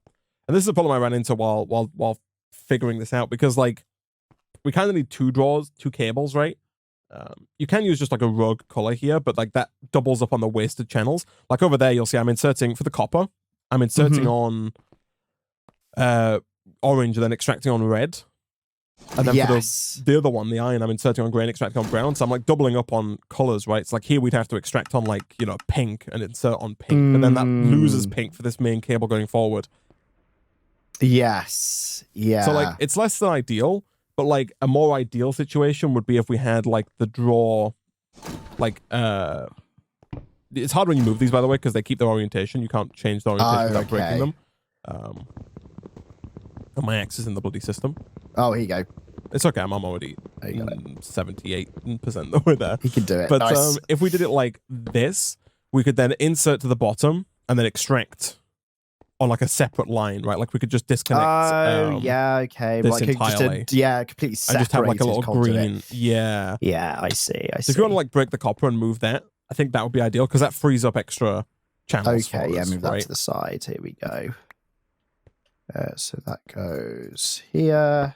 B: And this is a problem I ran into while figuring this out because like we kind of need 2 drawers, 2 cables, right? You can use just like a rogue color here, but like that doubles up on the wasted channels. Like over there, you'll see I'm inserting for the copper. I'm inserting on orange and then extracting on red. And then for the other one, the iron, I'm inserting on grey and extracting on brown. So I'm like doubling up on colors, right? It's like here we'd have to extract on like, you know, pink and insert on pink. But then that loses pink for this main cable going forward.
A: Yes. Yeah.
B: So like it's less than ideal, but like a more ideal situation would be if we had like the draw, like it's hard when you move these, by the way, because they keep their orientation. You can't change the orientation without breaking them. And my axe is in the bloody system.
A: Oh, here you go.
B: It's okay. I'm already
A: There you got it.
B: 78% the way there.
A: You can do it.
B: But
A: Nice.
B: if we did it like this, we could then insert to the bottom and then extract on like a separate line, right? Like we could just disconnect.
A: Oh, yeah, okay.
B: this
A: Like
B: entirely.
A: yeah, completely
B: And
A: separated
B: just have like a little
A: conduit.
B: green. Yeah.
A: Yeah, I see.
B: So if you want to like break the copper and move that, I think that would be ideal because that frees up extra channels.
A: Okay,
B: for
A: yeah,
B: us,
A: move that
B: right?
A: to the side. Here we go. So that goes here.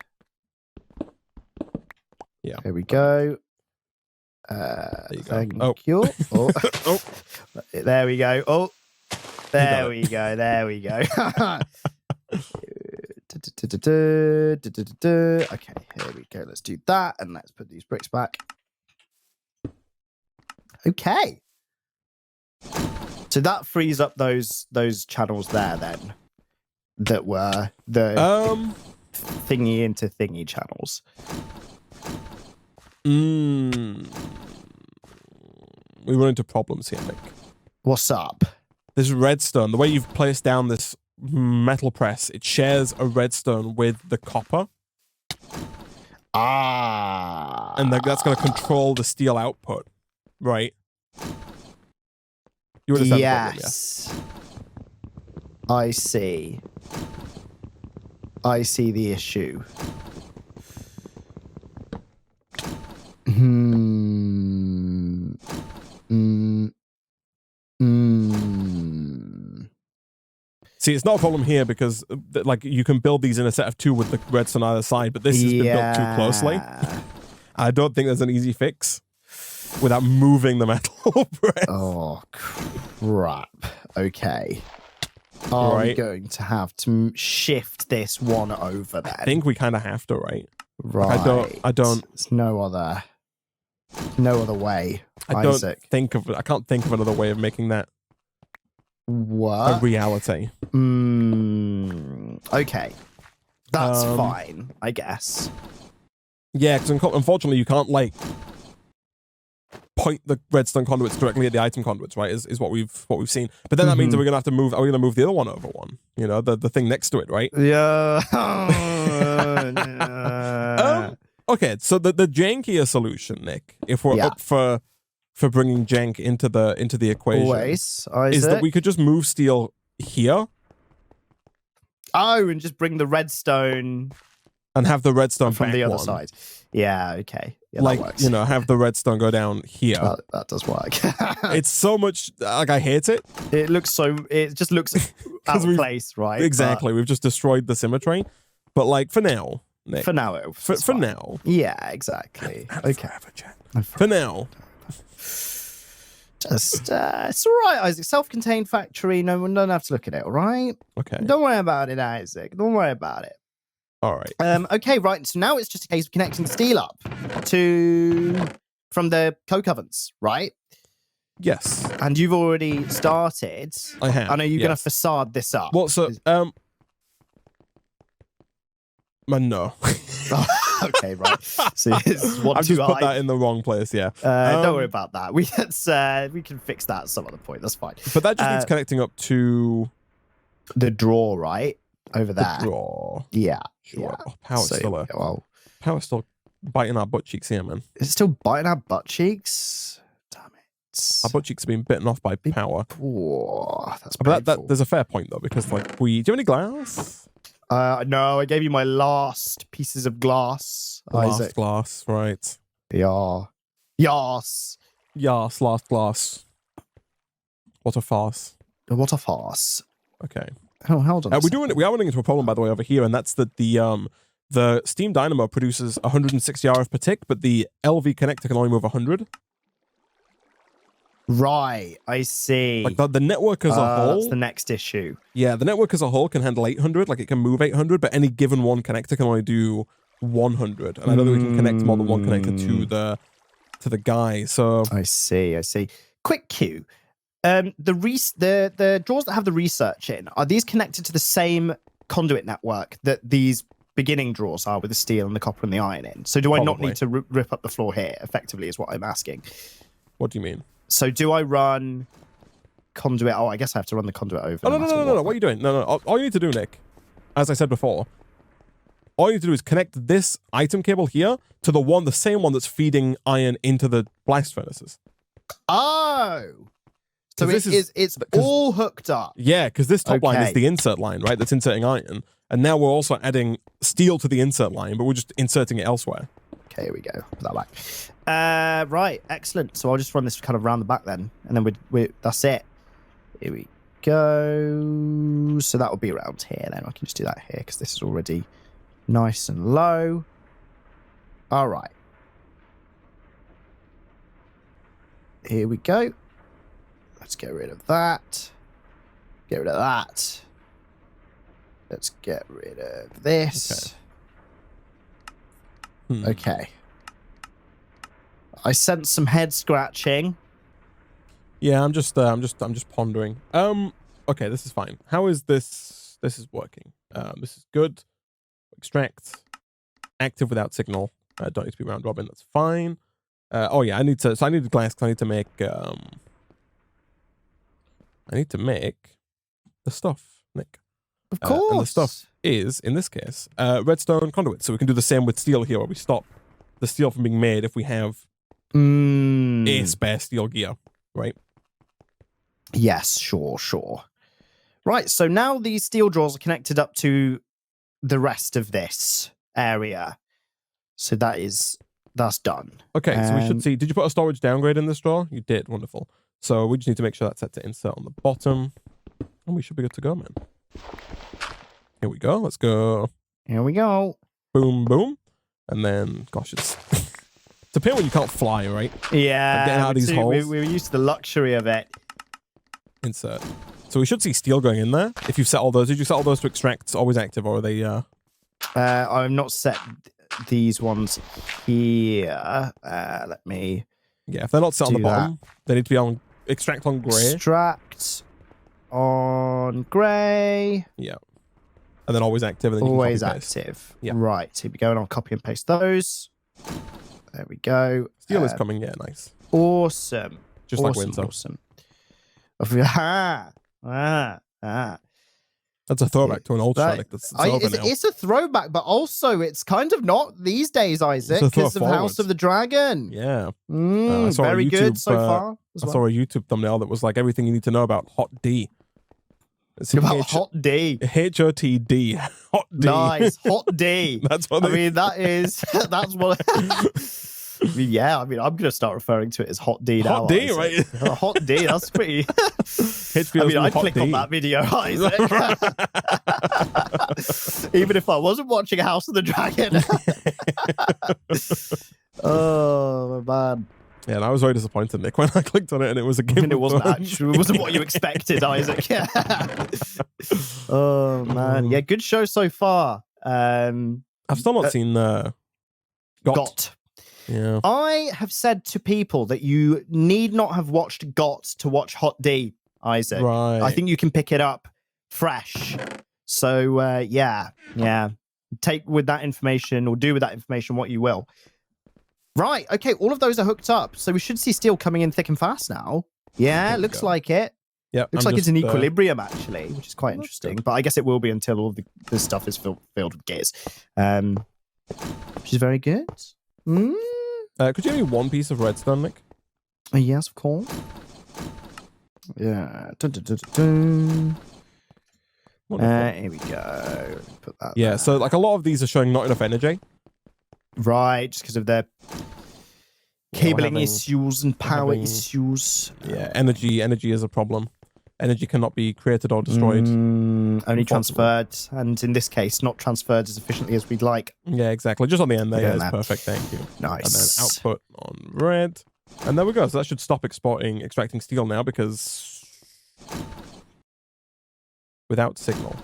B: Yeah.
A: There we go.
B: There you go.
A: Thank
B: Oh.
A: you. Oh.
B: Oh.
A: There we go. Oh, there
B: it.
A: we go. There we go. Okay, here we go. Let's do that, and let's put these bricks back. Okay. So that frees up those channels there then, that were the thingy into thingy channels.
B: We run into problems here, Nick.
A: What's up?
B: This redstone, the way you've placed down this metal press, it shares a redstone with the copper.
A: Ah.
B: And that's going to control the steel output, right? You understand the problem, yeah?
A: Yes. I see. I see the issue.
B: See, it's not a problem here because like you can build these in a set of 2 with the redstone on either side, but this has been built too closely. I don't think there's an easy fix without moving the metal press.
A: Oh, crap. Okay. Are we
B: Right.
A: going to have to shift this one over then?
B: I think we kind of have to, right?
A: Right.
B: I don't.
A: There's no other way.
B: I don't
A: Isaac.
B: think of. I can't think of another way of making that a
A: What?
B: reality.
A: Okay. That's
B: Um,
A: fine, I guess.
B: Yeah, because unfortunately you can't like point the redstone conduits directly at the item conduits, right? Is what we've seen. But then that means that we're gonna have to move. Are we gonna move the other one over one? You know, the thing next to it, right?
A: Yeah.
B: Okay, so the jankier solution, Nick, if we're up for bringing jank into the equation,
A: Always, Isaac.
B: is that we could just move steel here
A: and just bring the redstone
B: and have the redstone
A: from
B: back
A: the other
B: one.
A: side. Yeah, okay. Yeah,
B: like,
A: that works.
B: you know, have the redstone go down here.
A: That does work.
B: It's so much, like, I hate it.
A: It just looks out of place, right?
B: Exactly. We've just destroyed the symmetry. But, like, for now, Nick.
A: For now,
B: for now.
A: Yeah, exactly. Okay.
B: Forever, chat. For now.
A: Just, it's all right, Isaac. Self-contained factory. No one don't have to look at it, all right?
B: Okay.
A: Don't worry about it, Isaac. Don't worry about it.
B: All right.
A: Okay, right. So now it's just a case of connecting steel up from the coke ovens, right?
B: Yes.
A: And you've already started.
B: I have.
A: I know you're going to facade this up.
B: Well, so, no.
A: Okay, right. So it's one
B: I've
A: too
B: just put
A: high.
B: that in the wrong place, yeah.
A: Don't worry about that. We can fix that at some other point. That's fine.
B: But that just needs connecting up to
A: the drawer, right? Over there.
B: the drawer.
A: Yeah.
B: Sure.
A: Yeah.
B: Oh, power's still biting our butt cheeks here, man.
A: Is it still biting our butt cheeks? Damn it.
B: Our butt cheeks have been bitten off by power.
A: Oh, that's
B: But
A: painful.
B: there's a fair point though, because like do you have any glass?
A: No, I gave you my last pieces of glass.
B: Last
A: Isaac.
B: glass, right.
A: Yeah. Yes.
B: Yes, last glass. What a farce.
A: What a farce.
B: Okay.
A: Oh, hold on.
B: We are running into a problem, by the way, over here, and that's that the Steam Dynamo produces 160 RF per tick, but the LV connector can only move 100.
A: Right, I see.
B: Like the network as a whole.
A: That's the next issue.
B: Yeah, the network as a whole can handle 800, like it can move 800, but any given one connector can only do 100. And I don't think we can connect more than one connector to the guy. So
A: I see. Quick cue. The drawers that have the research in, are these connected to the same conduit network that these beginning drawers are with the steel and the copper and the iron in? So do I not need to rip up the floor here, effectively, is what I'm asking.
B: What do you mean?
A: So do I run conduit? Oh, I guess I have to run the conduit over.
B: Oh, no. What are you doing? No. All you need to do, Nick, as I said before, all you need to do is connect this item cable here to the same one that's feeding iron into the blast furnaces.
A: Oh! So it's all hooked up.
B: Yeah, because this top line is the insert line, right? That's inserting iron. And now we're also adding steel to the insert line, but we're just inserting it elsewhere.
A: Okay, here we go. Put that back. Right, excellent. So I'll just run this kind of round the back then, and then we that's it. Here we go. So that will be around here then. I can just do that here because this is already nice and low. All right. Here we go. Let's get rid of that. Get rid of that. Let's get rid of this. Okay. I sense some head scratching.
B: Yeah, I'm just pondering. Okay, this is fine. How is this? This is working. This is good. Extract. Active without signal. Don't need to be round robin. That's fine. Oh yeah, I need glass. I need to make. I need to make the stuff, Nick.
A: Of course.
B: And the stuff is, in this case, redstone conduits. So we can do the same with steel here, where we stop the steel from being made if we have a spare steel gear, right?
A: Yes, sure. Right, so now these steel drawers are connected up to the rest of this area. So that's done.
B: Okay, so we should see. Did you put a storage downgrade in this drawer? You did. Wonderful. So we just need to make sure that's set to insert on the bottom. And we should be good to go, man. Here we go. Let's go.
A: Here we go.
B: Boom, boom. And then, gosh, it's a pain when you can't fly, right?
A: Yeah.
B: Like getting out of these holes.
A: We were used to the luxury of it.
B: Insert. So we should see steel going in there. If you've set all those, did you set all those to extract always active, or are they...
A: I've not set these ones here. Let me...
B: Yeah, if they're not set on the bottom, they need to be on extract on grey.
A: Extract on grey.
B: Yeah. And then always active. And then
A: always
B: you can copy
A: active.
B: Yeah.
A: Right. Here we go. And I'll copy and paste those. There we go.
B: Steel is coming. Yeah, nice.
A: Awesome.
B: Just like Windsor.
A: Awesome.
B: That's a throwback to an old Sonic.
A: It's a throwback, but also it's kind of not these days, Isaac, because of House of the Dragon.
B: Yeah.
A: Very good so far.
B: I saw a YouTube thumbnail that was like everything you need to know about Hot D.
A: It's about Hot D.
B: HOTD. Hot D.
A: Nice. Hot D.
B: That's what
A: I mean, that's what Yeah, I mean, I'm going to start referring to it as Hot D now.
B: Hot D,
A: Isaac.
B: right?
A: Hot D, that's pretty... I mean, I'd click on that video, Isaac. Even if I wasn't watching House of the Dragon. Oh, man.
B: Yeah, and I was very disappointed, Nick, when I clicked on it and it was a game.
A: And it wasn't actually, it wasn't what you expected, Isaac. Oh, man. Yeah, good show so far.
B: I've still not seen Got. Yeah.
A: I have said to people that you need not have watched Got to watch Hot D, Isaac.
B: Right.
A: I think you can pick it up fresh. So, yeah. Take with that information or do with that information what you will. Right. Okay. All of those are hooked up. So we should see steel coming in thick and fast now. Yeah, looks like it.
B: Yeah,
A: looks like it's in equilibrium actually, which is quite interesting. But I guess it will be until all the stuff is filled with gears, which is very good.
B: Could you give me one piece of redstone, Nick?
A: Yes, of course. Yeah. Dun, dun, dun, dun, dun. Here we go. Put that.
B: Yeah.
A: There.
B: So like a lot of these are showing not enough energy.
A: Right, just because of their cabling issues and power issues.
B: Yeah, energy is a problem. Energy cannot be created or destroyed.
A: Only transferred, and in this case, not transferred as efficiently as we'd like.
B: Yeah, exactly. Just on the end there, yeah, it's perfect. Thank you.
A: Nice.
B: And then output on red, and there we go. So that should stop extracting steel now because without signal.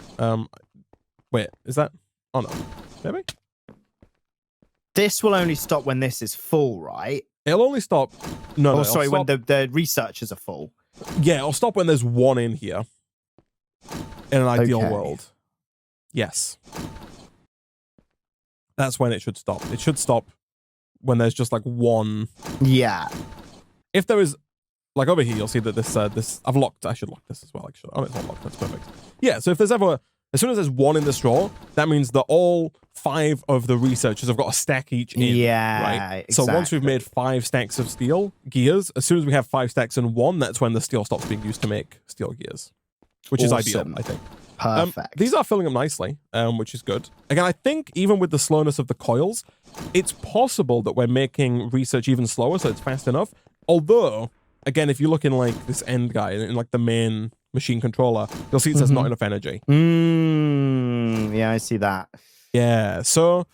B: Wait, is that? Oh no, maybe.
A: This will only stop when this is full, right?
B: It'll only stop. No,
A: sorry, when the researchers are full.
B: Yeah, it'll stop when there's one in here. In an ideal world. Yes. That's when it should stop. It should stop when there's just like one.
A: Yeah.
B: If there is, like over here, you'll see that this I should lock this as well. Actually, oh, it's not locked. That's perfect. Yeah. So if there's ever, as soon as there's one in the straw, that means that all 5 of the researchers have got a stack each in.
A: Yeah,
B: right?
A: Exactly.
B: So once we've made 5 stacks of steel gears, as soon as we have 5 stacks in one, that's when the steel stops being used to make steel gears, which is ideal, I think.
A: Perfect.
B: These are filling up nicely, which is good. Again, I think even with the slowness of the coils, it's possible that we're making research even slower, so it's fast enough. Although, again, if you look in like this end guy, in like the main machine controller, you'll see it says not enough energy.
A: Yeah, I see that.
B: Yeah, so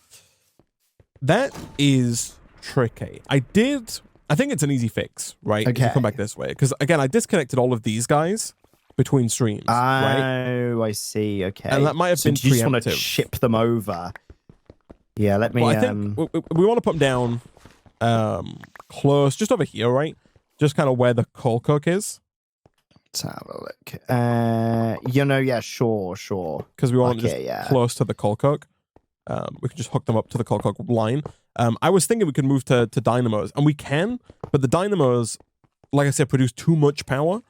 B: that is tricky. I think it's an easy fix, right?
A: Okay.
B: If you come back this way. Because again, I disconnected all of these guys between streams, right?
A: Oh, I see. Okay.
B: And that might have been
A: do you just want to
B: preemptive.
A: ship them over? Yeah, let me...
B: Well, I think we want to put them down close, just over here, right? Just kind of where the coal cook is.
A: Let's have a look. Yeah, sure.
B: Because we want them just close to the coal coke. We can just hook them up to the coal coke line. I was thinking we could move to dynamos, and we can, but the dynamos, like I said, produce too much power,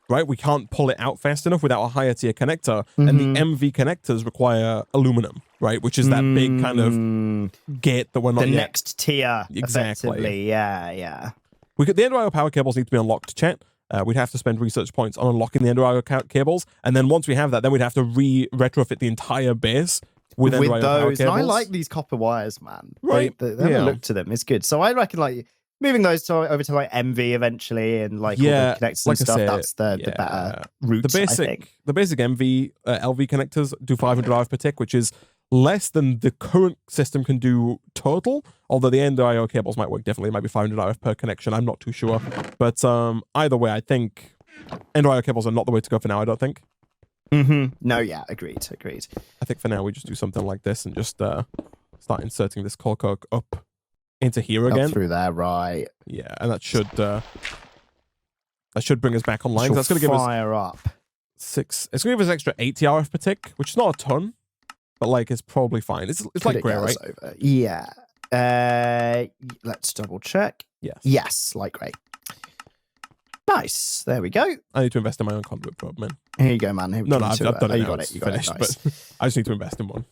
B: right? We can't pull it out fast enough without a higher tier connector, and the MV connectors require aluminum, right? Which is that big kind of gate that we're not
A: the
B: yet.
A: Next tier,
B: Exactly.
A: effectively. Yeah.
B: The end-wire power cables need to be unlocked, chat. We'd have to spend research points on unlocking the end-wire cables, and then once we have that, then we'd have to retrofit the entire base with end-wire power cables.
A: And I like these copper wires, man.
B: Right.
A: They have a look to them. It's good. So I reckon like moving those over to like MV eventually, and like all the connectors and stuff. That's the better route.
B: The basic MV LV connectors do 500 RF per tick, which is less than the current system can do total. Although the end IO cables might work differently. It might be 500 RF per connection. I'm not too sure. But either way, I think end IO cables are not the way to go for now. I don't think.
A: No, yeah, agreed.
B: I think for now we just do something like this and just start inserting this coal coke up into here again.
A: Up through there, right?
B: Yeah, and that should bring us back online. That's going to give us
A: fire up
B: 6. It's going to give us extra 80 RF per tick, which is not a ton, but like it's probably fine. It's like grey, right?
A: Over. Yeah. Let's double check. Yes, light grey. Nice. There we go.
B: I need to invest in my own conduit probe, man.
A: Here you go, man.
B: No, I've done it.
A: You got it. You got
B: finished,
A: it. Nice.
B: But I just need to invest in one.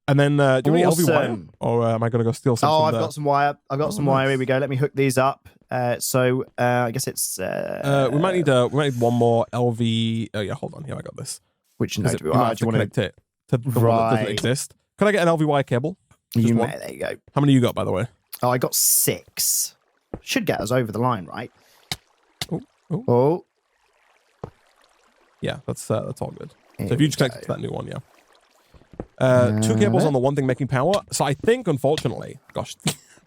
B: And then, do you want LV wire, or am I going to go steal some?
A: I've got some wire. Some wire. Here we go. Let me hook these up. So I guess it's.
B: We might need one more LV. Oh yeah, hold on. Here, I got this.
A: Which node do
B: you want to connect it to the one that doesn't exist? Can I get an LV wire cable?
A: There you go.
B: How many you got, by the way?
A: Oh, I got 6. Should get us over the line, right?
B: Oh, oh.
A: Oh.
B: Yeah, that's all good.
A: Here
B: So if you
A: we
B: just connect
A: go.
B: to that new one, yeah. 2 cables on the one thing making power. So I think, unfortunately, gosh,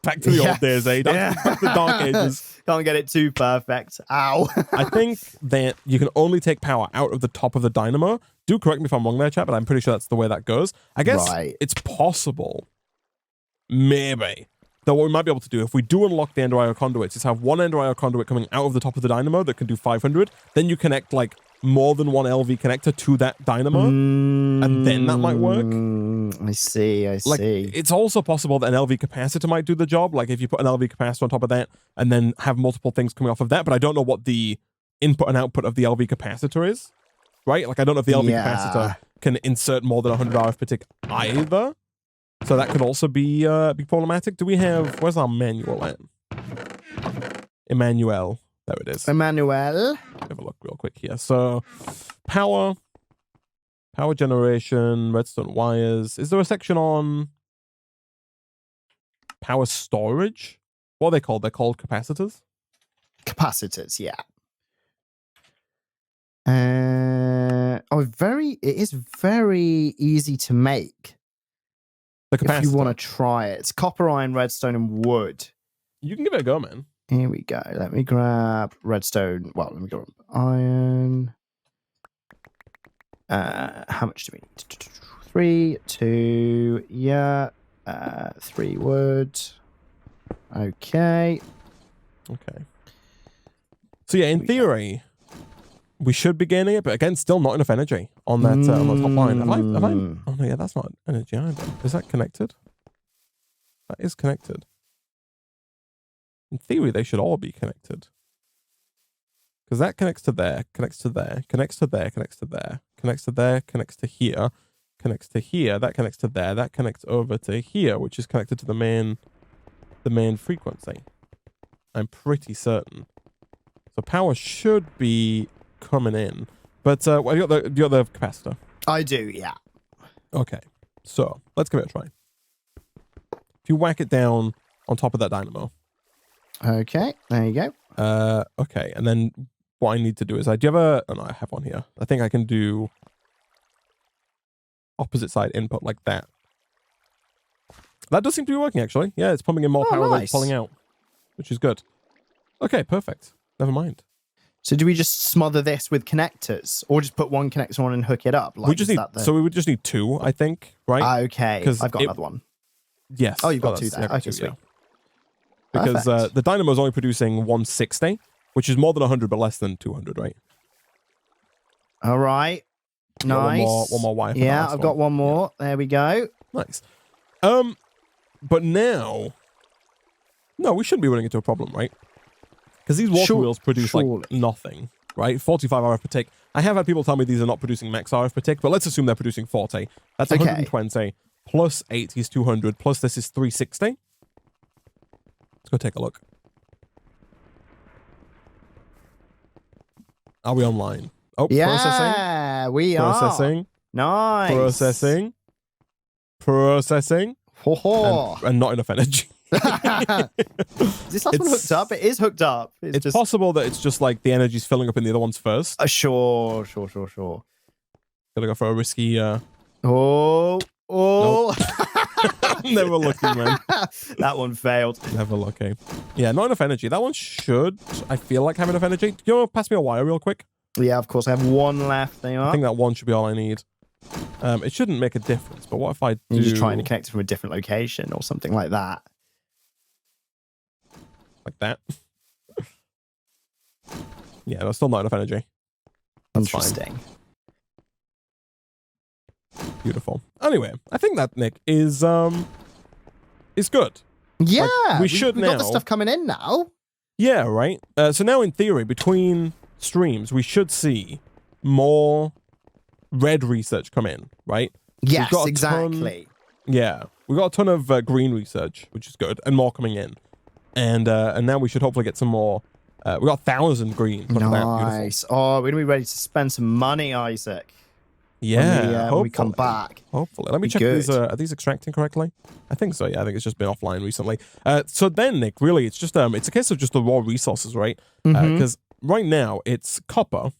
B: back to the old days, eh? Back to the dark ages.
A: Can't get it too perfect. Ow.
B: I think that you can only take power out of the top of the dynamo. Do correct me if I'm wrong there, chat, but I'm pretty sure that's the way that goes. I guess it's possible, maybe, that what we might be able to do, if we do unlock the Ender IO conduits, is have one Ender IO conduit coming out of the top of the dynamo that can do 500. Then you connect, like, more than one LV connector to that dynamo, and then that might work.
A: I see.
B: Like, it's also possible that an LV capacitor might do the job. Like, if you put an LV capacitor on top of that, and then have multiple things coming off of that, but I don't know what the input and output of the LV capacitor is, right? Like, I don't know if the LV capacitor can insert more than 100 RF per tick either. So that could also be problematic. Do we have... Where's our manual at? Emmanuel. There it is.
A: Emmanuel.
B: Have a look real quick here. So, power generation, redstone wires. Is there a section on power storage? What are they called? They're called capacitors?
A: Capacitors, yeah. It is very easy to make.
B: The capacitor.
A: If you want to try it. It's copper, iron, redstone, and wood.
B: You can give it a go, man.
A: Here we go. Let me grab redstone. Well, let me grab iron. How much do we need? 3, 2, yeah. 3 wood. Okay.
B: Okay. So yeah, in theory, we should be gaining it, but again, still not enough energy on that on the top line. Have I? Oh no, yeah, that's not energy either. Is that connected? That is connected. In theory, they should all be connected. Because that connects to there, connects to there, connects to there, connects to there, connects to there, connects to here, connects to here, that connects to there, that connects over to here, which is connected to the main frequency. I'm pretty certain. So power should be coming in. But well, you got the capacitor.
A: I do, yeah.
B: Okay. So let's give it a try. If you whack it down on top of that dynamo.
A: Okay, there you go.
B: Okay, and then what I need to do is do you have a... Oh, no, I have one here. I think I can do opposite side input like that. That does seem to be working, actually. Yeah, it's pumping in more power than it's pulling out, which is good. Okay, perfect. Never mind.
A: So do we just smother this with connectors, or just put one connector on and hook it up? Like,
B: we just need... So we would just need 2, I think, right?
A: Okay, I've got another one.
B: Yes.
A: Oh, you've got 2 there. Okay, sweet.
B: Yeah. Because the dynamo is only producing 160, which is more than 100, but less than 200, right?
A: All right. Nice.
B: One more wire.
A: Yeah, I've got one more. Yeah. There we go.
B: Nice. But now, no, we shouldn't be running into a problem, right? Because these water wheels produce like nothing, right? 45 RF per tick. I have had people tell me these are not producing max RF per tick, but let's assume they're producing 40. That's 120 plus 8 is 200 plus this is 360. Let's go take a look. Are we online? Oh,
A: yeah, we are.
B: Processing.
A: Nice.
B: Processing. And not enough energy.
A: Is this last one hooked up? It is hooked up.
B: It's just possible that it's just like the energy's filling up in the other ones first.
A: Sure.
B: Gonna go for a risky...
A: Nope.
B: Never lucky, man.
A: That one failed.
B: Never lucky. Yeah, not enough energy. That one should, I feel like, have enough energy. Do you want to pass me a wire real quick?
A: Yeah, of course. I have one left. There you are.
B: I think that one should be all I need. It shouldn't make a difference, but what if I do...
A: You're just trying to connect it from a different location or something like that.
B: Like that? Yeah, that's still not enough energy. That's
A: interesting.
B: Fine. Beautiful. Anyway, I think that, Nick, is good.
A: Yeah,
B: like, we should
A: we've
B: now...
A: got the stuff coming in now.
B: Yeah, right? So now, in theory, between streams, we should see more red research come in, right?
A: Yes, exactly.
B: Yeah, we've got a ton of green research, which is good, and more coming in. And now we should hopefully get some more. We got 1,000 green.
A: Nice. Oh, we're going to be ready to spend some money, Isaac.
B: Yeah,
A: when we come
B: hopefully.
A: back.
B: Hopefully. Let me
A: Be
B: check
A: good.
B: these. Are these extracting correctly? I think so. Yeah, I think it's just been offline recently. So then, Nick, really, it's just it's a case of just the raw resources, right? Because right now it's copper,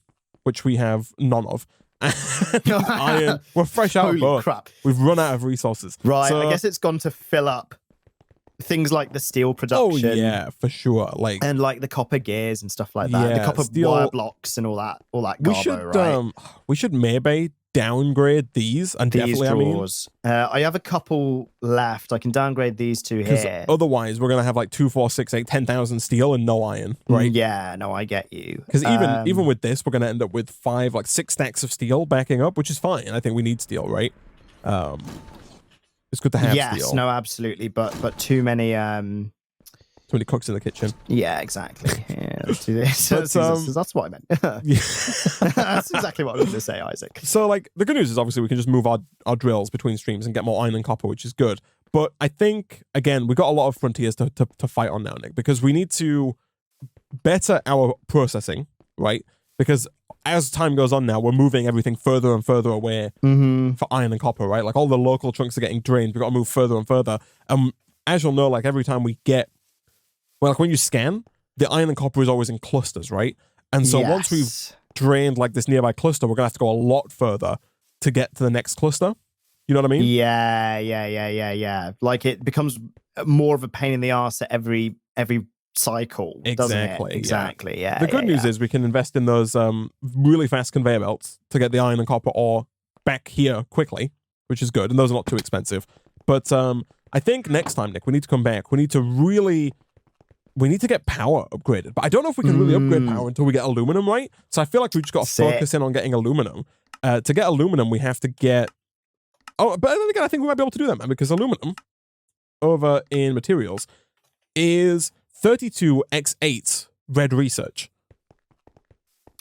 B: which we have none of. Iron. We're fresh out of
A: Holy
B: both.
A: crap.
B: We've run out of resources.
A: Right,
B: So,
A: I guess it's gone to fill up things like the steel production.
B: oh yeah, for sure. Like
A: And like the copper gears and stuff like that. The
B: Yeah,
A: copper
B: steel-
A: wire blocks and all that
B: we
A: garbo,
B: should
A: right?
B: we should maybe downgrade these and
A: These
B: definitely I mean
A: drawers. I have a couple left. I can downgrade these two
B: because
A: here.
B: otherwise we're gonna have like 2, 4, 6, 8, 10,000 steel and no iron, right?
A: Yeah, no, I get you.
B: Because even with this, we're gonna end up with 5, like 6 stacks of steel backing up, which is fine. I think we need steel, right? It's good to have
A: yes,
B: steel.
A: no, absolutely, but too many.
B: Too many cooks in the kitchen.
A: Yeah, exactly. Yeah, let's do this.
B: But,
A: That's what I meant. That's exactly what I was going to say, Isaac.
B: So, like, the good news is obviously we can just move our drills between streams and get more iron and copper, which is good. But I think, again, we've got a lot of frontiers to fight on now, Nick, because we need to better our processing, right? Because as time goes on now, we're moving everything further and further away for iron and copper, right? Like, all the local chunks are getting drained. We've got to move further and further. As you'll know, like, every time we get... Well, like when you scan, the iron and copper is always in clusters, right? And so once we've drained like this nearby cluster, we're gonna have to go a lot further to get to the next cluster. You know what I mean?
A: Yeah. Like it becomes more of a pain in the arse at every cycle, doesn't it? Exactly. Yeah.
B: The good news is we can invest in those really fast conveyor belts to get the iron and copper ore back here quickly, which is good, and those are not too expensive. But I think next time, Nick, we need to come back. We need to get power upgraded, but I don't know if we can really upgrade power until we get aluminum, right? So I feel like we just got to focus in on getting aluminum. To get aluminum, we have to get... Oh, but then again, I think we might be able to do that, man, because aluminum over in materials is 32x8 red research.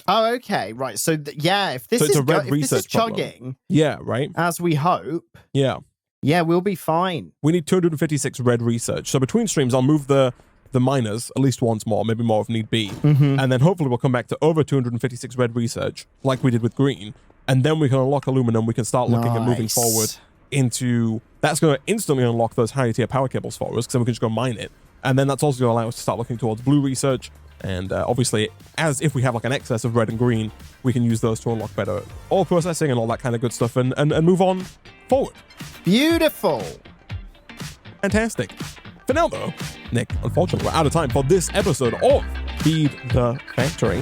A: Oh, okay, right. So if this
B: it's
A: is
B: a red
A: if this is
B: research problem.
A: chugging,
B: Yeah, right?
A: as we hope,
B: Yeah.
A: we'll be fine.
B: We need 256 red research. So between streams, I'll move the miners at least once more, maybe more if need be. And then hopefully we'll come back to over 256 red research, like we did with green. And then we can unlock aluminum. We can start looking at moving forward into... That's going to instantly unlock those higher tier power cables for us, because then we can just go mine it. And then that's also going to allow us to start looking towards blue research. And obviously, as if we have like an excess of red and green, we can use those to unlock better ore processing and all that kind of good stuff and move on forward.
A: Beautiful.
B: Fantastic. For now, though, Nick, unfortunately, we're out of time for this episode of Feed the Factory.